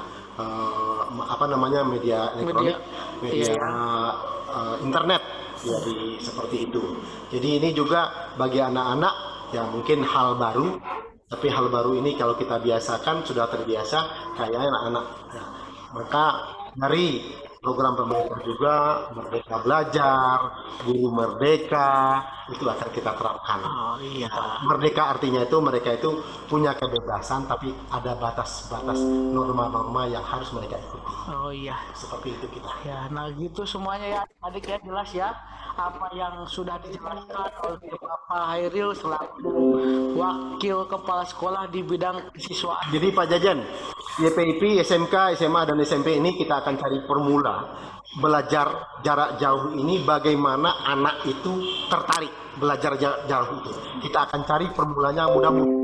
media elektronik, media internet, jadi seperti itu. Jadi ini juga bagi anak-anak yang mungkin hal baru, tapi hal baru ini kalau kita biasakan sudah terbiasa kayak anak-anak. Nah, maka dari program pemerintah juga Merdeka Belajar, Guru Merdeka itu akan kita terapkan. Merdeka artinya itu mereka itu punya kebebasan, tapi ada batas-batas norma-norma yang harus mereka ikuti. Oh iya. Seperti itu kita. Ya, nah gitu semuanya ya, adik ya, jelas ya apa yang sudah dijelaskan oleh Bapak Hairil selaku Wakil Kepala Sekolah di bidang kesiswaan. Jadi Pak Jajan, YPIP, SMK, SMA, dan SMP ini kita akan cari formula belajar jarak jauh ini bagaimana anak itu tertarik belajar jarak jauh itu. Kita akan cari formulanya mudah-mudahan.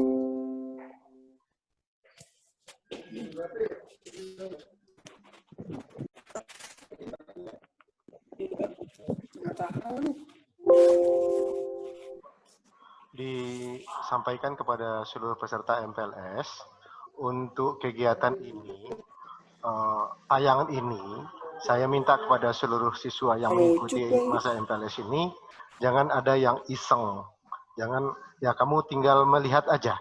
Disampaikan kepada seluruh peserta MPLS untuk kegiatan ini, tayangan ini saya minta kepada seluruh siswa yang mengikuti masa MPLS ini, jangan ada yang iseng, jangan ya kamu tinggal melihat aja,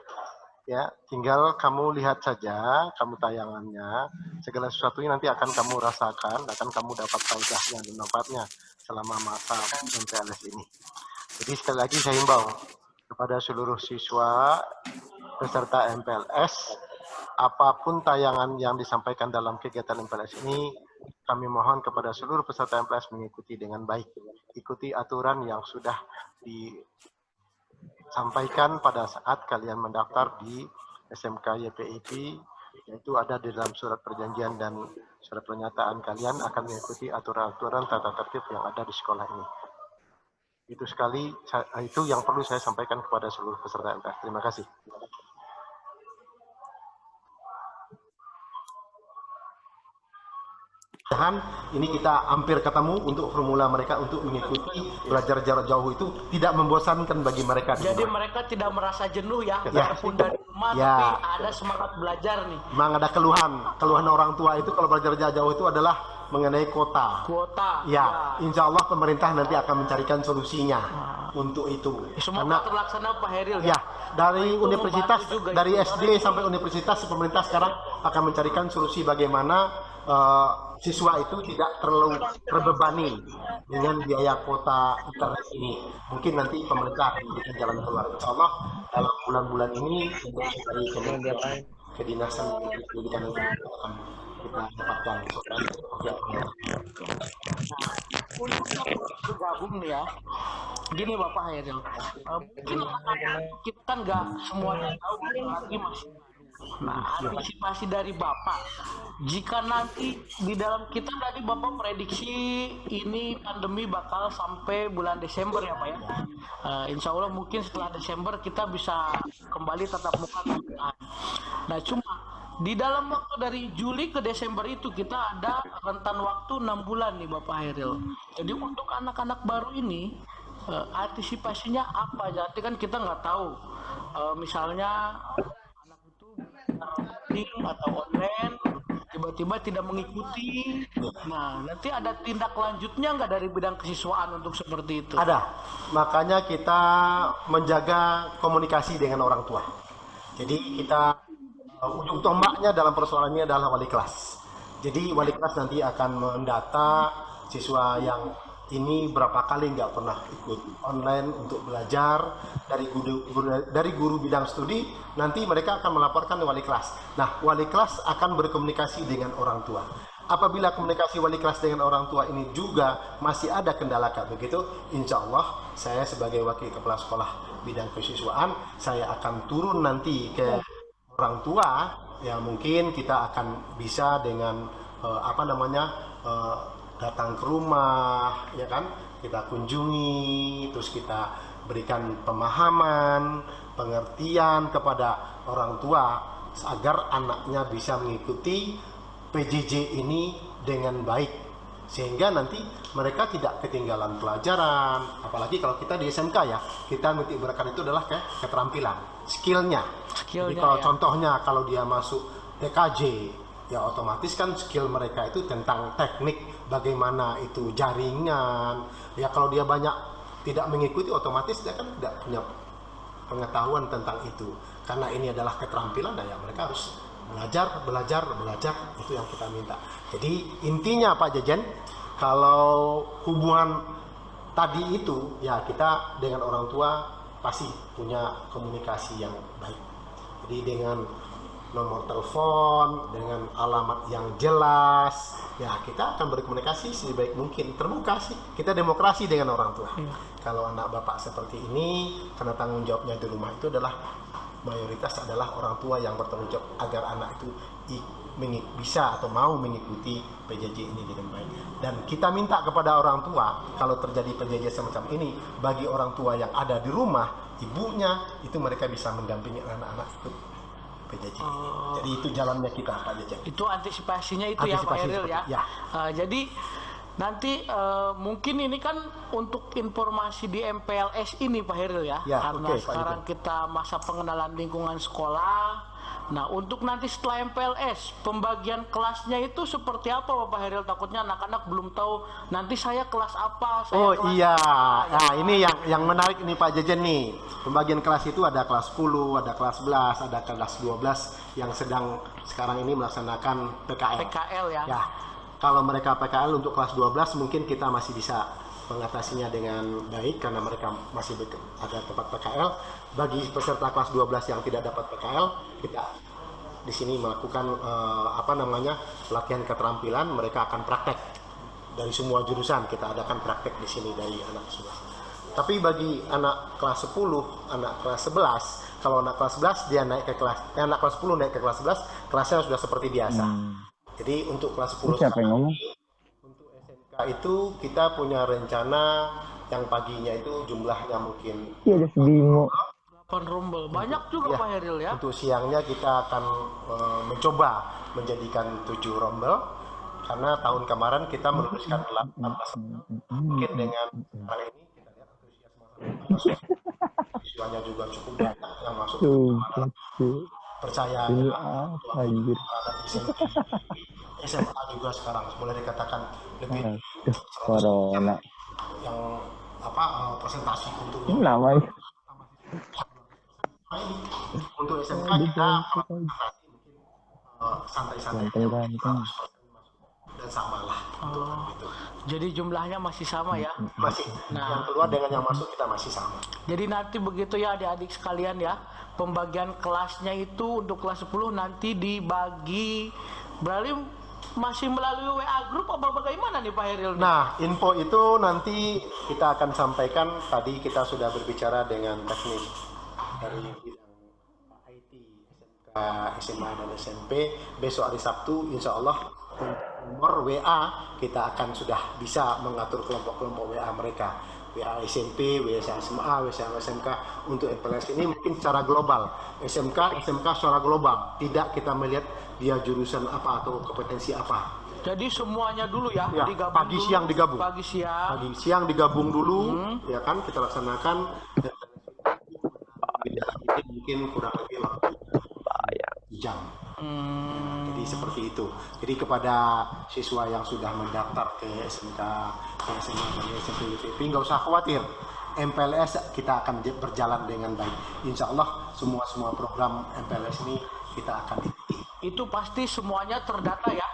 ya tinggal kamu lihat saja, kamu tayangannya, segala sesuatunya nanti akan kamu rasakan, akan kamu dapat faedahnya dan manfaatnya selama masa MPLS ini. Jadi sekali lagi saya himbau kepada seluruh siswa peserta MPLS, apapun tayangan yang disampaikan dalam kegiatan MPLS ini, kami mohon kepada seluruh peserta MPLS mengikuti dengan baik. Ikuti aturan yang sudah disampaikan pada saat kalian mendaftar di SMK YPIP, yaitu ada di dalam surat perjanjian dan surat pernyataan kalian akan mengikuti aturan-aturan tata tertib yang ada di sekolah ini. Itu sekali, itu yang perlu saya sampaikan kepada seluruh peserta MPLS. Terima kasih. Ini kita hampir ketemu untuk formula mereka untuk mengikuti belajar jarak jauh itu tidak membosankan bagi mereka. Jadi mereka tidak merasa jenuh ya, walaupun dari rumah tapi ada semangat belajar nih. Memang ada keluhan orang tua itu kalau belajar jarak jauh itu adalah mengenai kuota. Ya, insya Allah pemerintah nanti akan mencarikan solusinya untuk itu. Semoga terlaksana Pak Hairil. Ya, dari universitas, dari SD sampai universitas pemerintah sekarang akan mencarikan solusi bagaimana siswa itu tidak terlalu terbebani dengan biaya kuota internet ini. Mungkin nanti pemerintah akan memberikan jalan keluar. Insya Allah dalam bulan-bulan ini dari kedinasan pendidikan akan kita dapatkan. Untuk bergabung nih ya, gini Bapak Hairil, mungkin kita kan nggak semuanya tahu lagi masih. Nah, antisipasi dari Bapak, jika nanti di dalam kita tadi Bapak prediksi ini pandemi bakal sampai bulan Desember ya Pak ya. Insya Allah mungkin setelah Desember kita bisa kembali tatap muka. Nah, cuma di dalam waktu dari Juli ke Desember itu kita ada rentan waktu 6 bulan nih Bapak Hairil. Jadi untuk anak-anak baru ini antisipasinya apa? Jadi kan kita nggak tahu, misalnya atau online tiba-tiba tidak mengikuti. Nah, nanti ada tindak lanjutnya nggak dari bidang kesiswaan untuk seperti itu? Ada, makanya kita menjaga komunikasi dengan orang tua. Jadi kita ujung tombaknya dalam persoalannya adalah wali kelas. Jadi wali kelas nanti akan mendata siswa yang ini berapa kali nggak pernah ikut online untuk belajar dari guru bidang studi, nanti mereka akan melaporkan ke wali kelas. Nah, wali kelas akan berkomunikasi dengan orang tua. Apabila komunikasi wali kelas dengan orang tua ini juga masih ada kendala kayak begitu, insya Allah saya sebagai wakil kepala sekolah bidang kesiswaan, saya akan turun nanti ke orang tua, ya mungkin kita akan bisa dengan datang ke rumah, ya kan, kita kunjungi, terus kita berikan pemahaman, pengertian kepada orang tua agar anaknya bisa mengikuti PJJ ini dengan baik, sehingga nanti mereka tidak ketinggalan pelajaran. Apalagi kalau kita di SMK ya, kita nitik beratkan itu adalah keterampilan, skillnya. Jadi kalau contohnya kalau dia masuk TKJ, ya otomatis kan skill mereka itu tentang teknik, bagaimana itu jaringan. Ya kalau dia banyak tidak mengikuti, otomatis dia kan tidak punya pengetahuan tentang itu. Karena ini adalah keterampilan, ya mereka harus belajar, itu yang kita minta. Jadi intinya Pak Jejen, kalau hubungan tadi itu, ya kita dengan orang tua pasti punya komunikasi yang baik. Jadi dengan nomor telepon, dengan alamat yang jelas, ya kita akan berkomunikasi sebaik mungkin, terbuka sih. Kita demokrasi dengan orang tua. Kalau anak bapak seperti ini, karena tanggung jawabnya di rumah itu adalah mayoritas adalah orang tua yang bertanggung jawab agar anak itu bisa atau mau mengikuti PJJ ini dengan baik. Dan kita minta kepada orang tua, kalau terjadi PJJ semacam ini, bagi orang tua yang ada di rumah, ibunya, itu mereka bisa mendampingi anak-anak ikut PJJ. Jadi itu jalannya kita Pak Jejen. Itu antisipasinya itu ya Pak Heril ya. Jadi nanti mungkin ini kan untuk informasi di MPLS ini Pak Heril ya, karena sekarang kita masa pengenalan lingkungan sekolah. Nah untuk nanti setelah MPLS, pembagian kelasnya itu seperti apa Pak Heril? Takutnya anak-anak belum tahu nanti saya kelas apa. Nah ini yang menarik nih Pak Jejen nih. Pembagian kelas itu ada kelas 10, ada kelas 11, ada kelas 12 yang sedang sekarang ini melaksanakan PKL. Ya. Kalau mereka PKL untuk kelas 12 mungkin kita masih bisa mengatasinya dengan baik karena mereka masih ada tempat PKL. Bagi peserta kelas 12 yang tidak dapat PKL, kita di sini melakukan pelatihan keterampilan. Mereka akan praktek dari semua jurusan. Kita adakan praktek di sini dari anak semua. Tapi bagi anak kelas 10, anak kelas 11, kalau anak kelas 11 dia naik ke kelas, anak kelas 10 naik ke kelas 11, kelasnya sudah seperti biasa. Jadi untuk kelas 10 untuk SMK itu kita punya rencana yang paginya itu jumlahnya mungkin 8 rombel, banyak juga Pak Heril ya. Untuk siangnya kita akan mencoba menjadikan 7 rombel, karena tahun kemarin kita meluluskan 18. Mungkin dengan hal ini kita lihat antusiasme siswanya juga cukup banyak yang masuk. Percaya SMA juga sekarang boleh dikatakan lebih corona yang presentasi untuk untuk SMK kita santai-santai dan samalah. Jadi jumlahnya masih sama ya? Masih. Yang keluar dengan yang masuk kita masih sama. Jadi nanti begitu ya adik-adik sekalian ya, pembagian kelasnya itu untuk kelas 10 nanti dibagi berarti masih melalui WA group apa bagaimana nih Pak Heril? Nah, info itu nanti kita akan sampaikan. Tadi kita sudah berbicara dengan teknik dari bidang IT, SMK, SMA dan SMP. Besok hari Sabtu, insya Allah nomor WA kita akan sudah bisa mengatur kelompok-kelompok WA mereka. WA SMP, WA SMA, WA SMK. Untuk MPLS ini mungkin secara global. SMK secara global. Tidak kita melihat dia jurusan apa atau kompetensi apa. Jadi semuanya dulu ya, digabung pagi dulu. Siang digabung. Pagi siang digabung dulu, ya kan kita laksanakan. Mungkin kurang lebih waktu jam. Jadi seperti itu. Jadi kepada siswa yang sudah mendaftar ke SMK, ke SMA dan SMP UTP, nggak usah khawatir. MPLS kita akan berjalan dengan baik. Insya Allah semua program MPLS ini kita akan ikuti. Itu pasti semuanya terdata ya?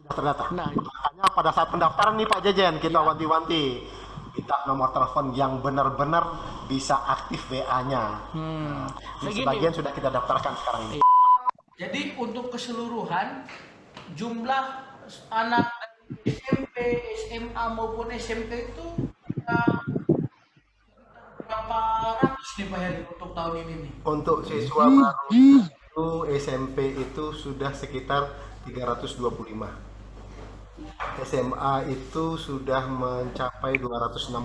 Sudah terdata. Nah, makanya pada saat pendaftaran nih Pak Jejen, kita wanti-wanti. Minta nomor telepon yang benar-benar bisa aktif WA-nya. Sebagian sudah kita daftarkan sekarang ini. Jadi untuk keseluruhan jumlah anak SMP, SMA maupun SMK itu berapa ratus nih Pak Heri untuk tahun ini nih? Untuk siswa baru Itu SMP itu sudah sekitar 325. SMA itu sudah mencapai 260.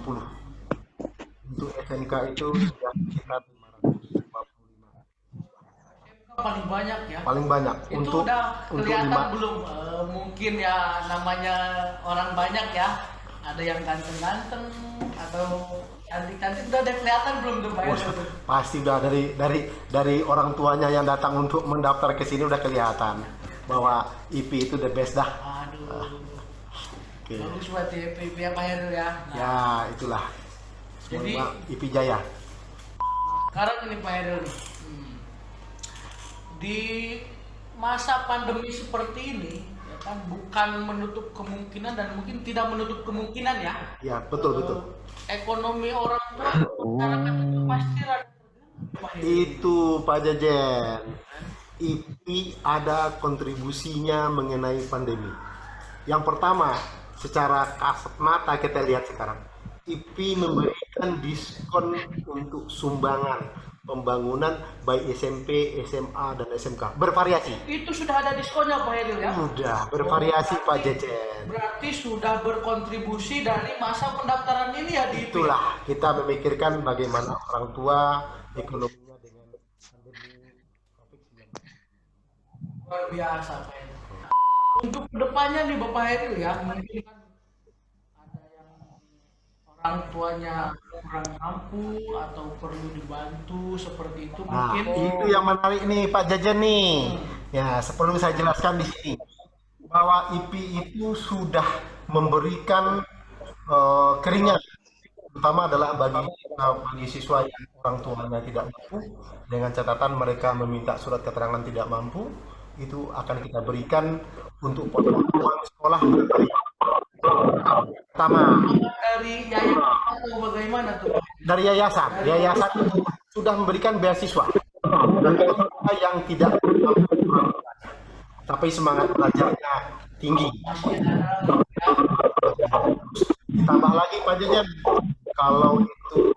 Untuk SMK itu sudah sekitar 545. Paling banyak ya. Paling banyak. Itu untuk udah kelihatan untuk belum? Mungkin ya namanya orang banyak ya. Ada yang ganteng-ganteng atau cantik-cantik, udah ada kelihatan belum tuh Pak Heru? Pasti udah dari orang tuanya yang datang untuk mendaftar ke sini udah kelihatan bahwa IP itu the best dah. Aduh. Okay. Bagus buat IP ya Pak Heru ya. Nah, Ya itulah. jadi IP Jaya. sekarang ini Pak Heru nih, di masa pandemi seperti ini ya kan, bukan menutup kemungkinan dan mungkin tidak menutup kemungkinan ya. Ya betul. Ekonomi orang tua masyarakat itu pasti rada terganggu. Itu Pak Jajen. IP ada kontribusinya mengenai pandemi. Yang pertama, secara kasat mata kita lihat sekarang, IP memberikan diskon untuk sumbangan pembangunan baik SMP, SMA, dan SMK. Bervariasi. Itu sudah ada diskonnya Pak Heru ya? Sudah, bervariasi Pak Jajen. Berarti sudah berkontribusi dari masa pendaftaran ini ya di IP? Itulah, kita memikirkan bagaimana orang tua ekonominya dengan pandemi COVID-19. Luar biasa Pak Heru. Untuk kedepannya nih Bapak Heru ya, mungkin kan ada yang orang tuanya kurang mampu atau perlu dibantu seperti itu Nah, mungkin. itu yang menarik nih Pak Jajan nih. Ya, perlu saya jelaskan di sini bahwa IP itu sudah memberikan keringat, terutama adalah bagi siswa yang orang tuanya tidak mampu, dengan catatan mereka meminta surat keterangan tidak mampu, itu akan kita berikan untuk potongan sekolah. Pertama Dari yayasan atau bagaimana tuh? dari yayasan itu sudah memberikan beasiswa bagi mereka yang tidak mampu, tapi semangat belajarnya tinggi. Ditambah lagi Pak Jajan, kalau itu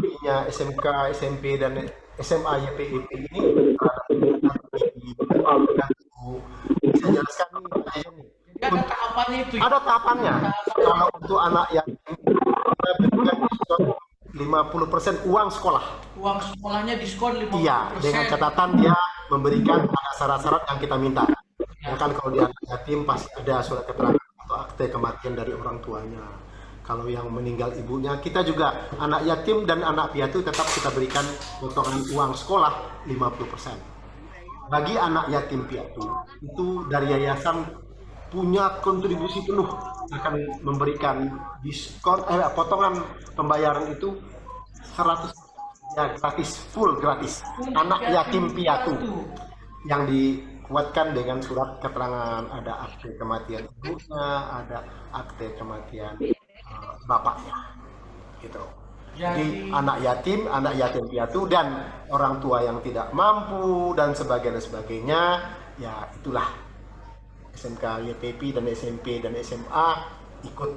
punya SMK, SMP, dan SMA YPIP ini bisa jelaskan nih Pak Jajan nih. Ada tahapannya itu ya? Ada tahapannya. Kalau untuk anak yang kita berikan 50% uang sekolah. Uang sekolahnya diskon 50%. Iya, dengan catatan dia memberikan ada syarat-syarat yang kita minta. Ya kan kalau dia anak yatim pasti ada surat keterangan atau akte kematian dari orang tuanya. Kalau yang meninggal ibunya, kita juga anak yatim dan anak piatu tetap kita berikan potongan uang sekolah 50%. Bagi anak yatim piatu itu dari yayasan punya kontribusi penuh akan memberikan diskon potongan pembayaran itu 100 ya, gratis, full gratis. Anak yatim piatu yang dikuatkan dengan surat keterangan, ada akte kematian ibunya, ada akte kematian bapaknya, gitu. Jadi anak yatim piatu dan orang tua yang tidak mampu dan sebagainya, ya itulah SMK YPP dan SMP dan SMA ikut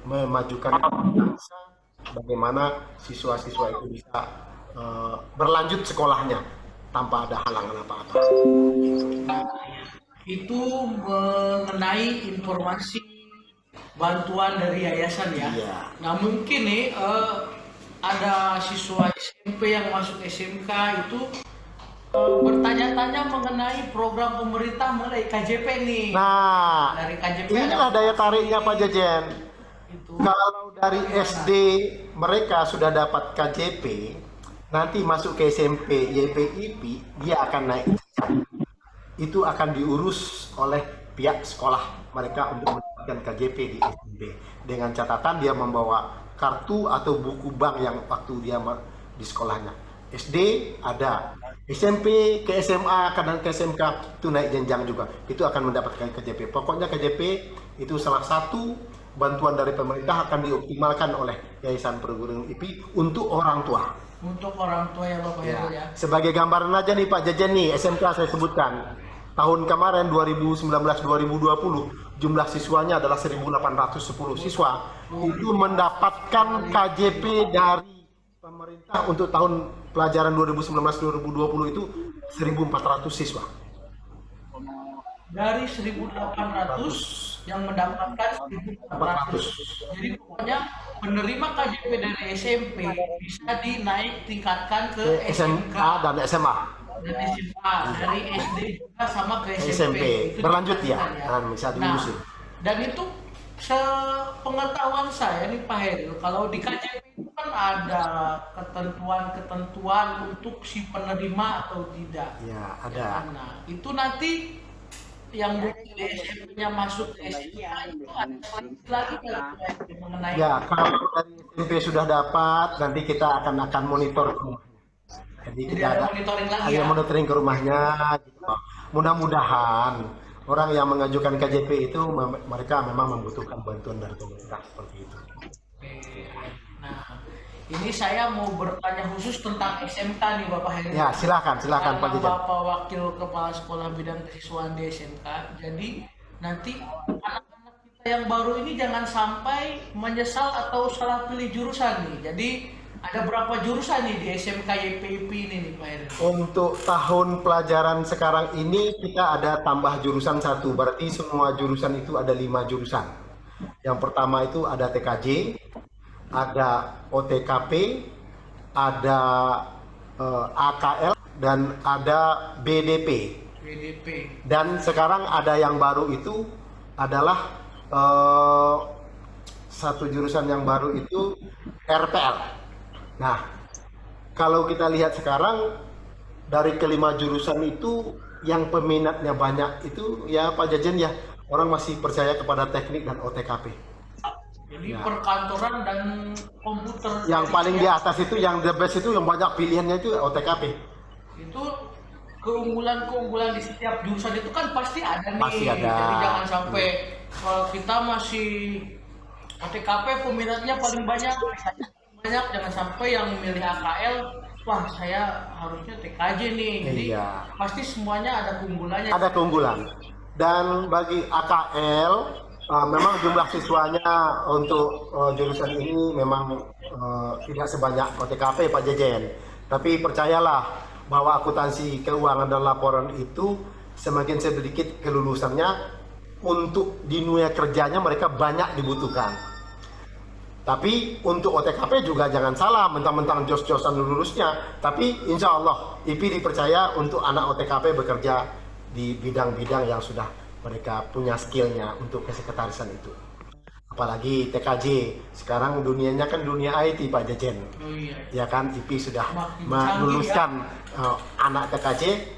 memajukan bangsa, bagaimana siswa-siswa itu bisa berlanjut sekolahnya tanpa ada halangan apa-apa. Itu mengenai informasi bantuan dari yayasan ya. Iya. Nah mungkin nih ada siswa SMP yang masuk SMK itu bertanya-tanya mengenai program pemerintah mengenai KJP nih. Nah, dari KJP inilah daya tariknya Pak Jajan. Kalau dari SD mereka sudah dapat KJP, nanti masuk ke SMP YPIP, dia akan naik. Itu akan diurus oleh pihak sekolah mereka untuk mendapatkan KJP di SMP. Dengan catatan dia membawa kartu atau buku bank yang waktu dia di sekolahnya. SD ada, SMP ke SMA, kadang ke SMK itu naik jenjang juga, itu akan mendapatkan KJP. Pokoknya KJP itu salah satu bantuan dari pemerintah akan dioptimalkan oleh Yayasan Perguruan IP untuk orang tua. Untuk orang tua ya Bapak Heru ya. Sebagai gambaran aja nih Pak Jajan nih, SMK saya sebutkan. Tahun kemarin 2019-2020 jumlah siswanya adalah 1.810 siswa. Itu mendapatkan KJP dari pemerintah untuk tahun pelajaran 2019-2020 itu 1.400 siswa. Dari 1.800 yang mendapatkan 1.400. Jadi pokoknya penerima KJP dari SMP bisa dinaik tingkatkan ke SMA dan SMA. Dan SMA, dari SD juga sama ke SMP. Itu Berlanjut ya, kan bisa dilurusin. Dan itu sepengetahuan saya nih Pak Heril, kalau di KJP itu kan ada ketentuan-ketentuan untuk si penerima atau tidak. Ya, ada. Nah, itu nanti yang di SMP-nya masuk ke SMA itu ada lagi mengenai. Ya, kalau dari SMP sudah dapat, nanti kita akan monitor ke rumahnya. Jadi ada monitoring lagi ya? Monitoring ke rumahnya. Gitu. Mudah-mudahan orang yang mengajukan KJP itu mereka memang membutuhkan bantuan dari pemerintah seperti itu. Nah, ini saya mau bertanya khusus tentang SMK nih Bapak Heri. Ya, silakan Pak Jajan. Bapak Wakil Kepala Sekolah Bidang Kesiswaan di SMK. Jadi nanti anak-anak kita yang baru ini jangan sampai menyesal atau salah pilih jurusan nih. Jadi ada berapa jurusan nih di SMK YPIP ini nih Pak Heri? Untuk tahun pelajaran sekarang ini kita ada tambah jurusan 1, berarti semua jurusan itu ada 5 jurusan. Yang pertama itu ada TKJ, ada OTKP, ada AKL, dan ada BDP. Dan sekarang ada yang baru itu adalah satu jurusan yang baru itu RPL. Nah, kalau kita lihat sekarang dari kelima jurusan itu yang peminatnya banyak itu ya Pak Jajan ya, orang masih percaya kepada teknik dan OTKP. Jadi ya, perkantoran dan komputer. Yang paling di atas itu, yang the best itu, yang banyak pilihannya itu OTKP. Itu keunggulan-keunggulan di setiap jurusan itu kan pasti ada nih. Pasti ada. Jadi jangan sampai kalau kita masih OTKP peminatnya paling banyak, jangan sampai yang milih AKL, wah saya harusnya TKJ nih. Jadi pasti semuanya ada keunggulannya. Ada keunggulan. Dan bagi AKL memang jumlah siswanya untuk jurusan ini memang tidak sebanyak OTKP Pak Jejen. Tapi percayalah bahwa akuntansi keuangan dan laporan itu semakin sedikit kelulusannya, untuk di dunia kerjanya mereka banyak dibutuhkan. Tapi untuk OTKP juga jangan salah, mentang-mentang jos-josan lulusnya. Tapi insya Allah IP dipercaya untuk anak OTKP bekerja di bidang-bidang yang sudah mereka punya skillnya untuk kesekretarisan itu. Apalagi TKJ, sekarang dunianya kan dunia IT Pak Jejen. Ya kan, IP sudah meluluskan anak TKJ.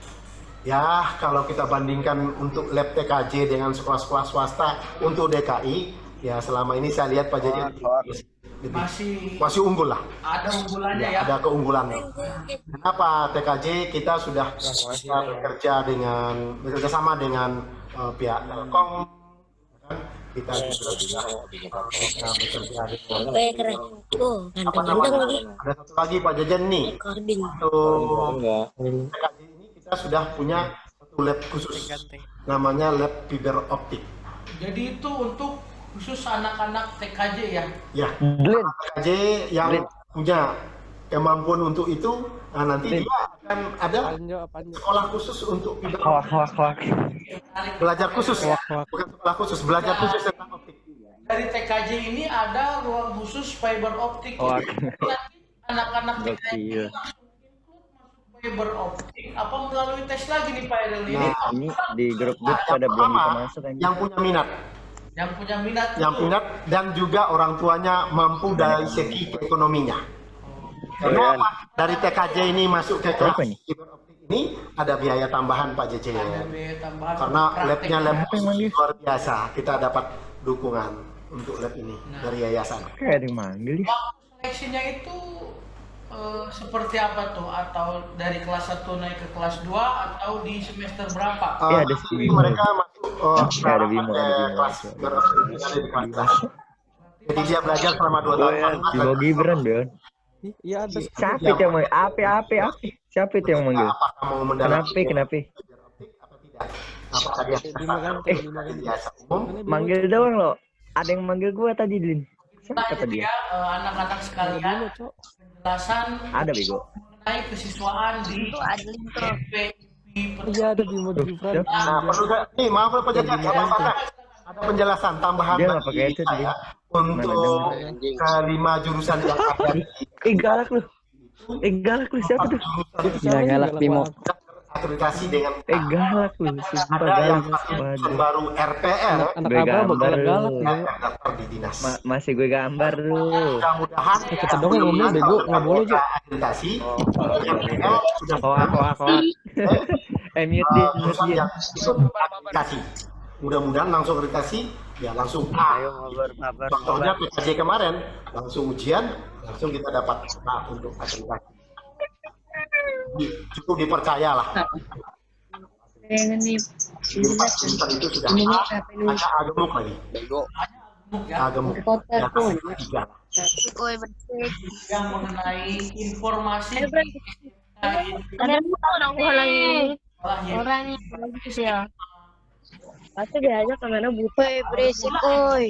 Ya kalau kita bandingkan untuk lab TKJ dengan sekolah-sekolah swasta untuk DKI, ya selama ini saya lihat Pak Jejen masih unggul lah. Ada unggulannya ya. Ada keunggulannya. Kenapa TKJ kita sudah bekerja sama dengan pihak Telkom, kita juga bekerja dengan ada satu lagi Pak Jajan nih. Untuk TKJ ini kita sudah punya satu lab khusus, namanya lab fiber optik. Jadi itu untuk khusus anak-anak TKJ ya? Ya, TKJ yang punya kemampuan untuk itu, nah nanti dia akan ada sekolah khusus untuk belajar khusus, bukan sekolah khusus, belajar khusus tentang optik. Dari TKJ ini ada ruang khusus fiber optik. Anak-anak TKJ fiber optik apa melalui tes lagi nih Pak Eril? Ini di grup pada belum bisa masuk. Yang punya minat. Yang minat dan juga orang tuanya mampu dari segi ekonominya. Karena dari TKJ ini masuk ke kelas fiber optik ini ada biaya tambahan Pak JJ. Karena labnya lab luar biasa, kita dapat dukungan untuk lab ini dari yayasan. Kayak dimanggil. Seleksinya itu seperti apa tuh? Atau dari kelas 1 naik ke kelas 2 atau di semester berapa? Ada mereka masuk ada kelas jadi dia belajar selama 2 tahun. Di Gibran Don. Iya ada. Siapa itu yang manggil? Siapa itu yang manggil? Kenapa? Apakah dia manggil doang loh. Ada yang manggil gua tadi, Din. Siapa dia? Anak-anak sekalian, penjelasan ada bego mengenai kesiswaan di SMP Iya ada Bimo Gibran. Nah, perlu nih maaf Pak Jagat, ada penjelasan tambahan lagi saya untuk kelima jurusan yang ada. Galak lu. Galak lu siapa tuh? Galak Bimo. Akreditasi dengan galak lu. ada yang baru RPR. Anak apa galak lu? Daftar di dinas. Masih gue gambar lu. Mudah-mudahan kita dong ngomong bego nggak boleh juga. Akreditasi RPR sudah Aku. Mute dia. Akreditasi. Mudah-mudahan langsung akreditasi ya langsung A. Contohnya PKJ kemarin langsung ujian langsung kita dapat A untuk akreditasi. Cukup dipercaya lah. Jurusan itu sudah hanya agemuk lagi. Agemuk. Yang mengenai informasi orang ya. Pasti diajak kemana butuh berisik koi.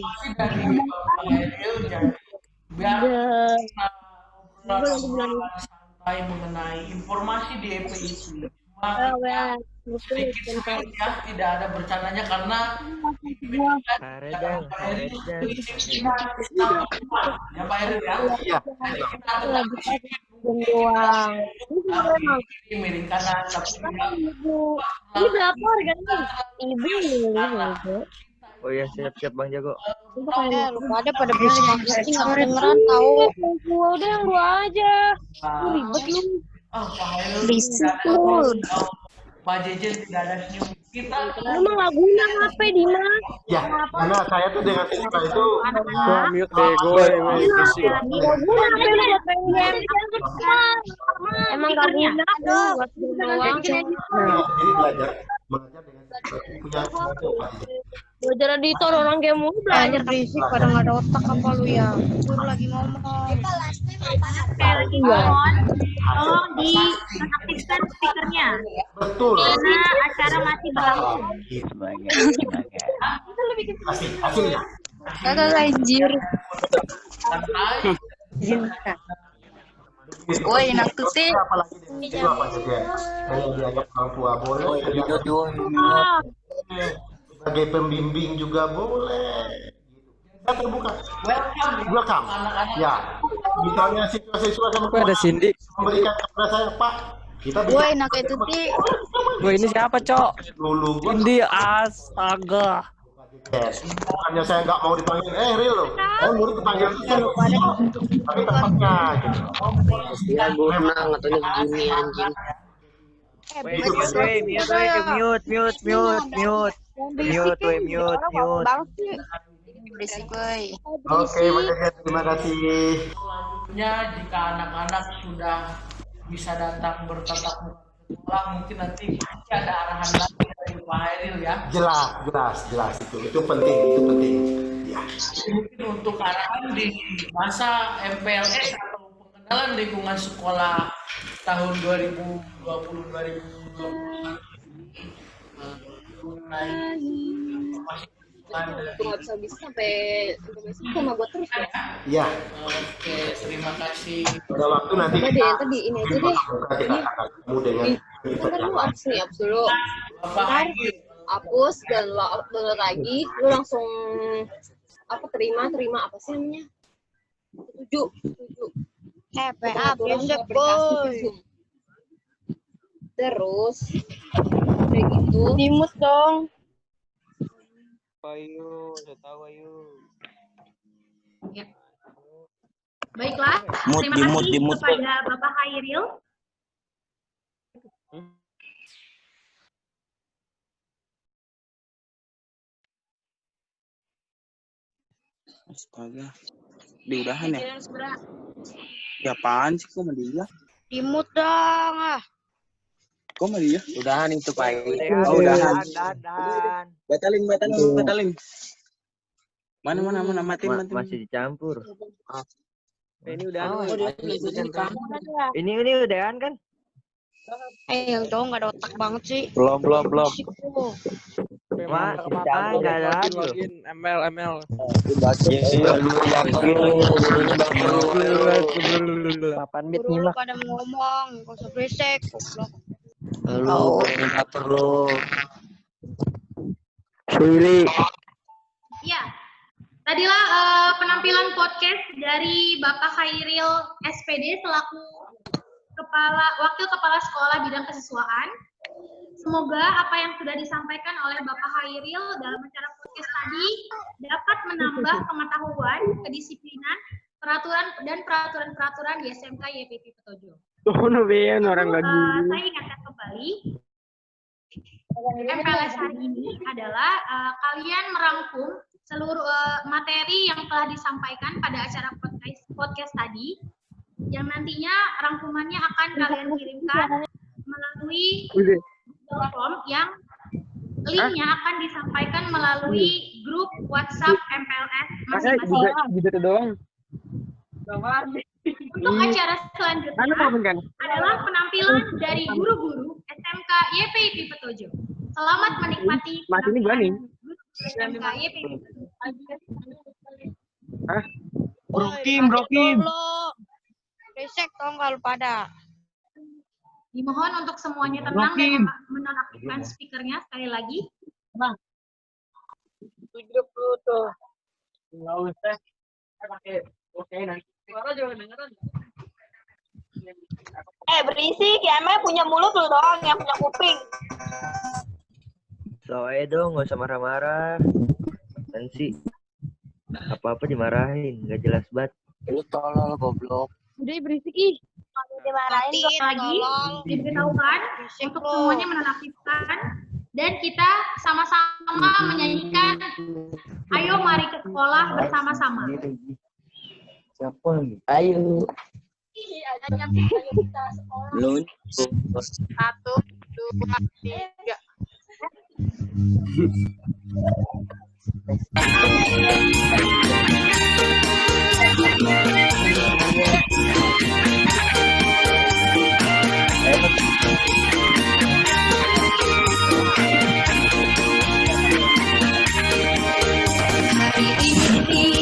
Santai mengenai informasi di EPIP. Sedikit ya, tidak ada bercandanya karena ya Pak Eril ya. Iya. Miring kanan Ini berapa harganya? Ibu. Oh iya siap Bang Jago. Ada pada berisik nggak kedengeran tahu. Udah yang gua aja. Ribet lu. Berisik tuh. Pak Jejen tidak ada senyum kita. Emang nggak guna HP Dimas? Ya, karena saya tuh dengan cerita itu. Mute gue. Nggak guna HP lu buat main game. Emang nggak guna buat doang. Jadi belajar dengan Belajar editor orang game mulu belajar berisik pada nggak ada otak apa lu ya? Suruh lagi ngomong. Lagi ngomong, tolong diaktifkan speakernya. Betul. Karena acara masih berlangsung. Kagak anjir. Woi, enak tuh sih. Kalau diajak orang tua boleh. Sebagai pembimbing juga boleh. Kita terbuka. Welcome. Ya. Misalnya siswa-siswa sama ada Cindy. Memberikan kepada saya, Pak. Kita bisa. Woi, enak itu sih. Gue ini siapa, Cok? Dulu gua. Cindy, astaga. Bukannya saya nggak mau dipanggil, Ril loh. Saya murid dipanggil tapi tempatnya gitu. Ya gue menang atau begini anjing. Mute. Berisik, woi. Oke, terima kasih. Jika anak-anak sudah bisa datang bertatap muka sekolah, mungkin nanti ada arahan lagi dari Pak Hairil ya. Jelas itu penting ya. Mungkin untuk arahan di masa MPLS atau pengenalan lingkungan sekolah tahun 2020-2021 Nggak bisa sampai besok sama gue terus ya. Iya. Oke, terima kasih. Pada waktu nanti Udah deh, tadi ini aja deh. kita akan ketemu dengan Ntar lu hapus dulu. Ntar hapus dan lo download lagi. Lu langsung terima apa sih namanya? Setuju. PA besok boy. Terus kayak gitu. Dimut dong. Ayo, udah tahu ayo. Ya. Baiklah, terima kasih kepada Bapak Hairil. Astaga. Diudahan ya? Ya apaan sih kok sama dia? Dimut dong ah. Kok sama dia? Udahan itu Pak. Udahan. Batalin. Mana matiin. Masih dicampur. Ini udahan. Ini udahan kan? Yang cowok nggak ada otak banget sih. Belum. Wah, nggak ada lagi. ML. Papan bit Dulu nyimak. pada ngomong, kok usah berisik. Halo, nggak perlu. Suili. Ya, tadilah penampilan podcast dari Bapak Khairil SPD selaku Wakil Kepala Sekolah Bidang Kesiswaan. Semoga apa yang sudah disampaikan oleh Bapak Khairil dalam acara podcast tadi dapat menambah pengetahuan, kedisiplinan, peraturan di SMK YPP Petojo. Saya ingatkan kembali, MPLS hari ini adalah kalian merangkum seluruh materi yang telah disampaikan pada acara podcast tadi, yang nantinya rangkumannya akan kalian kirimkan melalui form yang linknya akan disampaikan melalui grup WhatsApp MPLS masing-masing. Untuk acara selanjutnya adalah penampilan dari guru-guru SMK YPIP Petojo. Selamat menikmati penampilan guru SMK YPIP Petojo. Brokim. Resek dong kalau pada. Dimohon untuk semuanya tenang dan menonaktifkan speakernya sekali lagi. Nah. 70 tuh. Enggak usah. Pakai oke nanti. Suara juga dengeran. Berisik, ya emang punya mulut lu doang yang punya kuping. Soalnya dong, nggak usah marah-marah. Nanti apa-apa dimarahin, nggak jelas banget. Lu tolol goblok. Udah berisik ih. Dimarahin lagi, diberitahukan untuk semuanya menonaktifkan dan kita sama-sama menyanyikan Ayo Mari ke Sekolah bersama-sama. Siapa nih? Ayo. Kita sekolah. Belum. 1, 2, 3.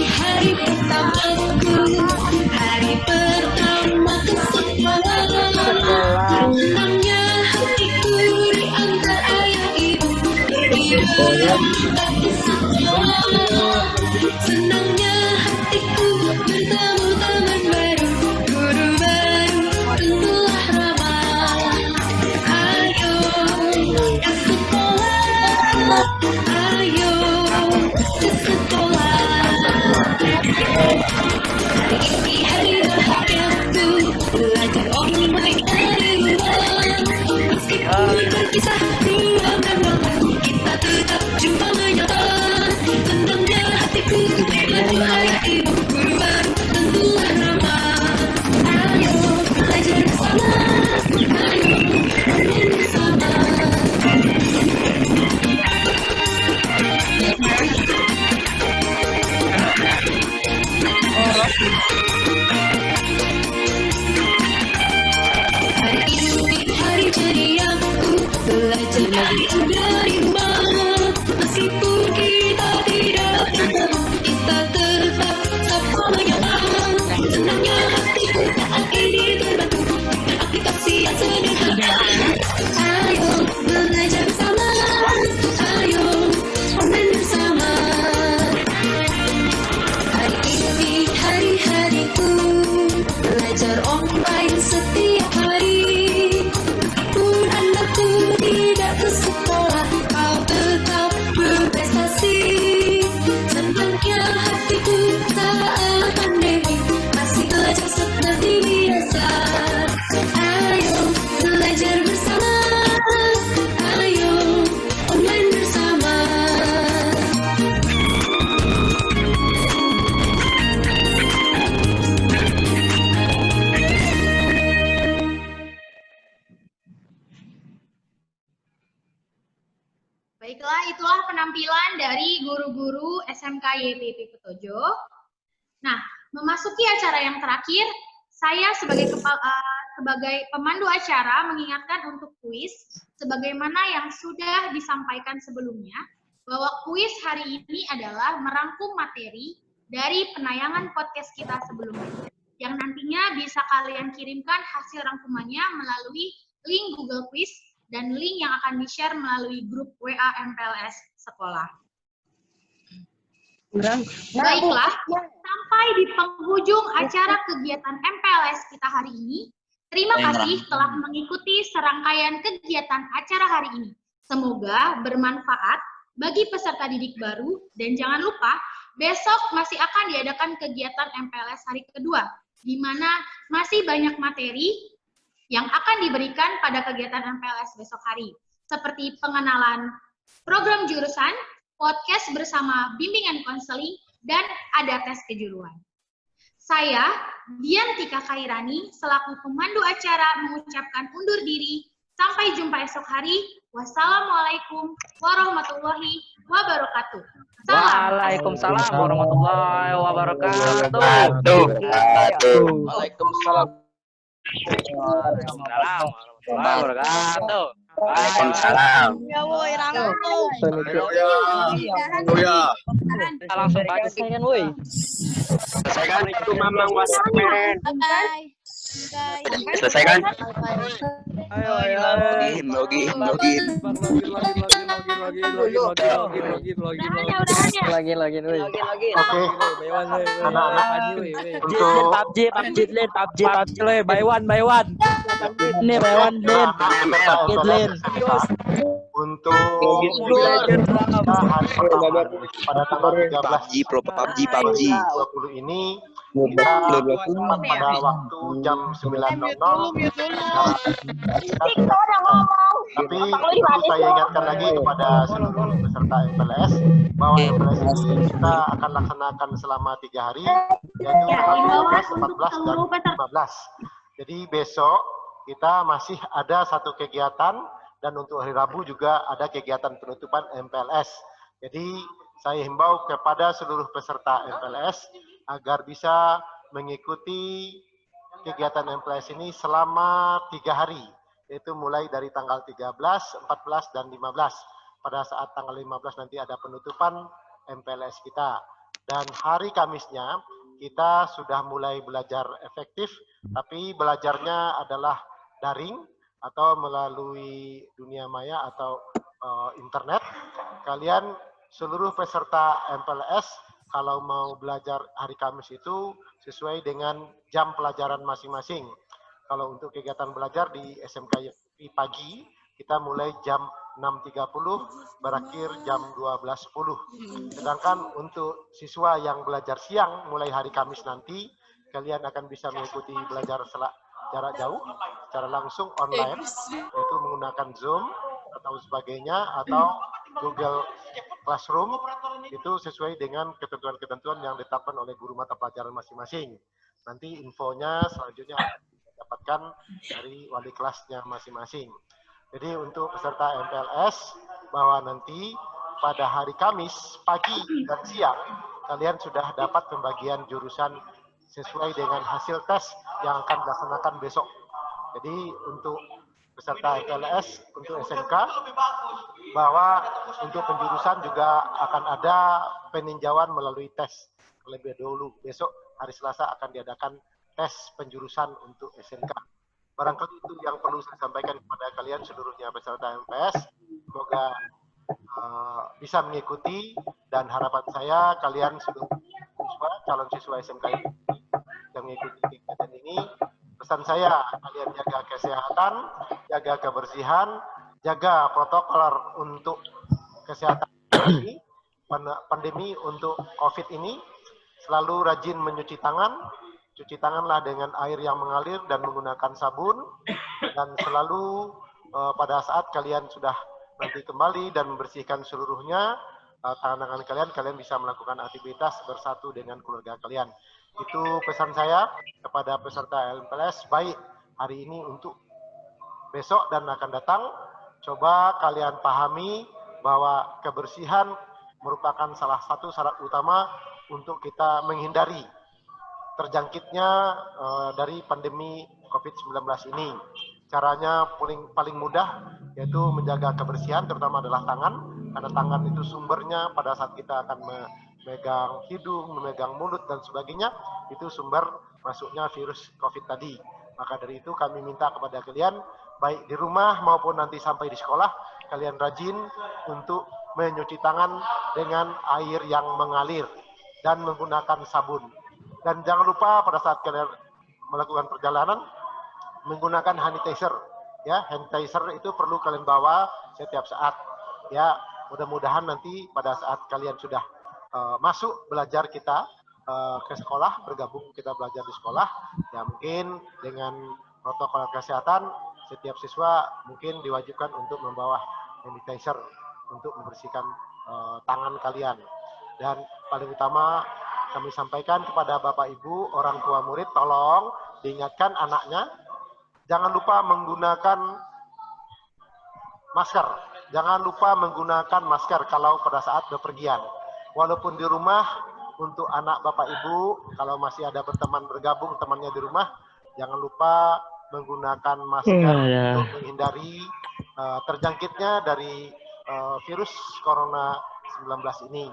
Hari pertamaku, hari pertama ke sekolah. Senangnya hatiku di antar ayah ibu berdua ke sekolah. Senangnya hatiku bertemu teman baru, guru baru tentulah ramah. Ayo ke sekolah, ayo ke sekolah. Hari ini hari bahagiaku, belajar online dari rumah. Meskipun berpisah dua memang kita tetap jumpa menyapa. Senangnya hatiku bertemu ayah ibu guru baru tentulah ramah. Ayo belajar bersama, ayo online bersama. Hari ini hari ceriaku, belajar dari rumah. Meskipun kita tidak bertemu, kita tetap sapa menyapa. Senangnya hatiku saat ini terbantu dengan aplikasi yang sederhana. Ayo belajar bersama, ayo online bersama. Hari ini hari-hariku, belajar online setiap hari. Pun anakku tidak ke sekolah, kau tetap berprestasi. Senangnya hatiku saat pandemi, masih belajar seperti biasa. Ayo belajar bersama, ayo online bersama. Baiklah, itulah penampilan dari guru-guru SMK YPP Petojo. Nah, memasuki acara yang terakhir, saya sebagai pemandu acara mengingatkan untuk kuis, sebagaimana yang sudah disampaikan sebelumnya, bahwa kuis hari ini adalah merangkum materi dari penayangan podcast kita sebelumnya, yang nantinya bisa kalian kirimkan hasil rangkumannya melalui link Google Quiz dan link yang akan di-share melalui grup WA MPLS sekolah. Baiklah, sampai di penghujung acara kegiatan MPLS kita hari ini. Terima kasih telah mengikuti serangkaian kegiatan acara hari ini. Semoga bermanfaat bagi peserta didik baru, dan jangan lupa besok masih akan diadakan kegiatan MPLS hari kedua, di mana masih banyak materi yang akan diberikan pada kegiatan MPLS besok hari, seperti pengenalan program jurusan, podcast bersama bimbingan konseling, dan ada tes kejuruan. Saya, Diantika Khairani, selaku pemandu acara mengucapkan undur diri. Sampai jumpa esok hari. Wassalamualaikum warahmatullahi wabarakatuh. Waalaikumsalam warahmatullahi wabarakatuh. Waalaikumsalam. Waalaikumsalam. Ya woi, rangkul. Langsung baca kan woi. Selesaikan itu Mamang Wasmen. Bye. Selesaikan. Ayo. Login. Login woi. Oke. Anak-anak PUBG woi, by one. Nih by one Len. untuk hari pertama pada tanggal 13 PUBG 20 ini kita pada waktu jam 9.00. Tapi perlu saya ingatkan lagi kepada seluruh peserta MPLS bahwa MPLS ini kita akan laksanakan selama 3 hari, yaitu tanggal 13, 14, dan 15. Jadi besok kita masih ada satu kegiatan, dan untuk hari Rabu juga ada kegiatan penutupan MPLS. Jadi saya himbau kepada seluruh peserta MPLS agar bisa mengikuti kegiatan MPLS ini selama 3 hari, yaitu mulai dari tanggal 13, 14, dan 15. Pada saat tanggal 15 nanti ada penutupan MPLS kita. Dan hari Kamisnya kita sudah mulai belajar efektif, tapi belajarnya adalah daring atau melalui dunia maya atau internet. Kalian seluruh peserta MPLS kalau mau belajar hari Kamis itu sesuai dengan jam pelajaran masing-masing. Kalau untuk kegiatan belajar di SMK pagi, kita mulai jam 6.30, berakhir jam 12.10. Sedangkan untuk siswa yang belajar siang, mulai hari Kamis nanti, kalian akan bisa mengikuti belajar jarak jauh, secara langsung online, yaitu menggunakan Zoom atau sebagainya, atau Google Classroom, itu sesuai dengan ketentuan-ketentuan yang ditetapkan oleh guru mata pelajaran masing-masing. Nanti infonya selanjutnya dapatkan dari wali kelasnya masing-masing. Jadi untuk peserta MPLS, bahwa nanti pada hari Kamis pagi dan siang kalian sudah dapat pembagian jurusan sesuai dengan hasil tes yang akan dilaksanakan besok. Jadi untuk peserta MPLS untuk SMK, bahwa untuk penjurusan juga akan ada peninjauan melalui tes terlebih dahulu. Besok hari Selasa akan diadakan tes penjurusan untuk SMK. Barangkali itu yang perlu saya sampaikan kepada kalian seluruhnya peserta MPS. Semoga bisa mengikuti, dan harapan saya kalian seluruh siswa, calon siswa SMK yang mengikuti kegiatan ini, pesan saya, kalian jaga kesehatan, jaga kebersihan, jaga protokol untuk kesehatan ini, pandemi untuk COVID ini, selalu rajin mencuci tangan. Cuci tanganlah dengan air yang mengalir dan menggunakan sabun, dan selalu pada saat kalian sudah nanti kembali dan membersihkan seluruhnya tangan-tangan kalian bisa melakukan aktivitas bersatu dengan keluarga kalian. Itu pesan saya kepada peserta MPLS, baik hari ini untuk besok dan akan datang. Coba kalian pahami bahwa kebersihan merupakan salah satu syarat utama untuk kita menghindari terjangkitnya dari pandemi COVID-19 ini. Caranya paling mudah yaitu menjaga kebersihan, terutama adalah tangan, karena tangan itu sumbernya pada saat kita akan memegang hidung, memegang mulut dan sebagainya, itu sumber masuknya virus COVID tadi. Maka dari itu kami minta kepada kalian baik di rumah maupun nanti sampai di sekolah, kalian rajin untuk mencuci tangan dengan air yang mengalir dan menggunakan sabun. Dan jangan lupa pada saat kalian melakukan perjalanan menggunakan hand sanitizer. Ya, hand sanitizer itu perlu kalian bawa setiap saat. Ya, mudah-mudahan nanti pada saat kalian sudah masuk belajar kita ke sekolah, bergabung kita belajar di sekolah, ya mungkin dengan protokol kesehatan setiap siswa mungkin diwajibkan untuk membawa hand sanitizer untuk membersihkan tangan kalian. Dan paling utama kami sampaikan kepada Bapak Ibu, orang tua murid, tolong diingatkan anaknya jangan lupa menggunakan masker. Jangan lupa menggunakan masker kalau pada saat bepergian. Walaupun di rumah, untuk anak Bapak Ibu, kalau masih ada berteman bergabung temannya di rumah, jangan lupa menggunakan masker untuk menghindari terjangkitnya dari virus Corona 19 ini.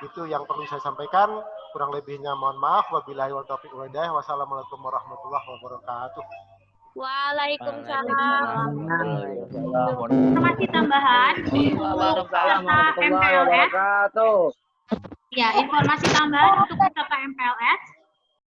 Itu yang perlu saya sampaikan. Kurang lebihnya mohon maaf. Wabillahi wal taufiq wal hidayah. Wassalamualaikum warahmatullahi wabarakatuh. Waalaikumsalam. Informasi tambahan untuk peserta MPLS. Ya, informasi tambahan untuk peserta MPLS.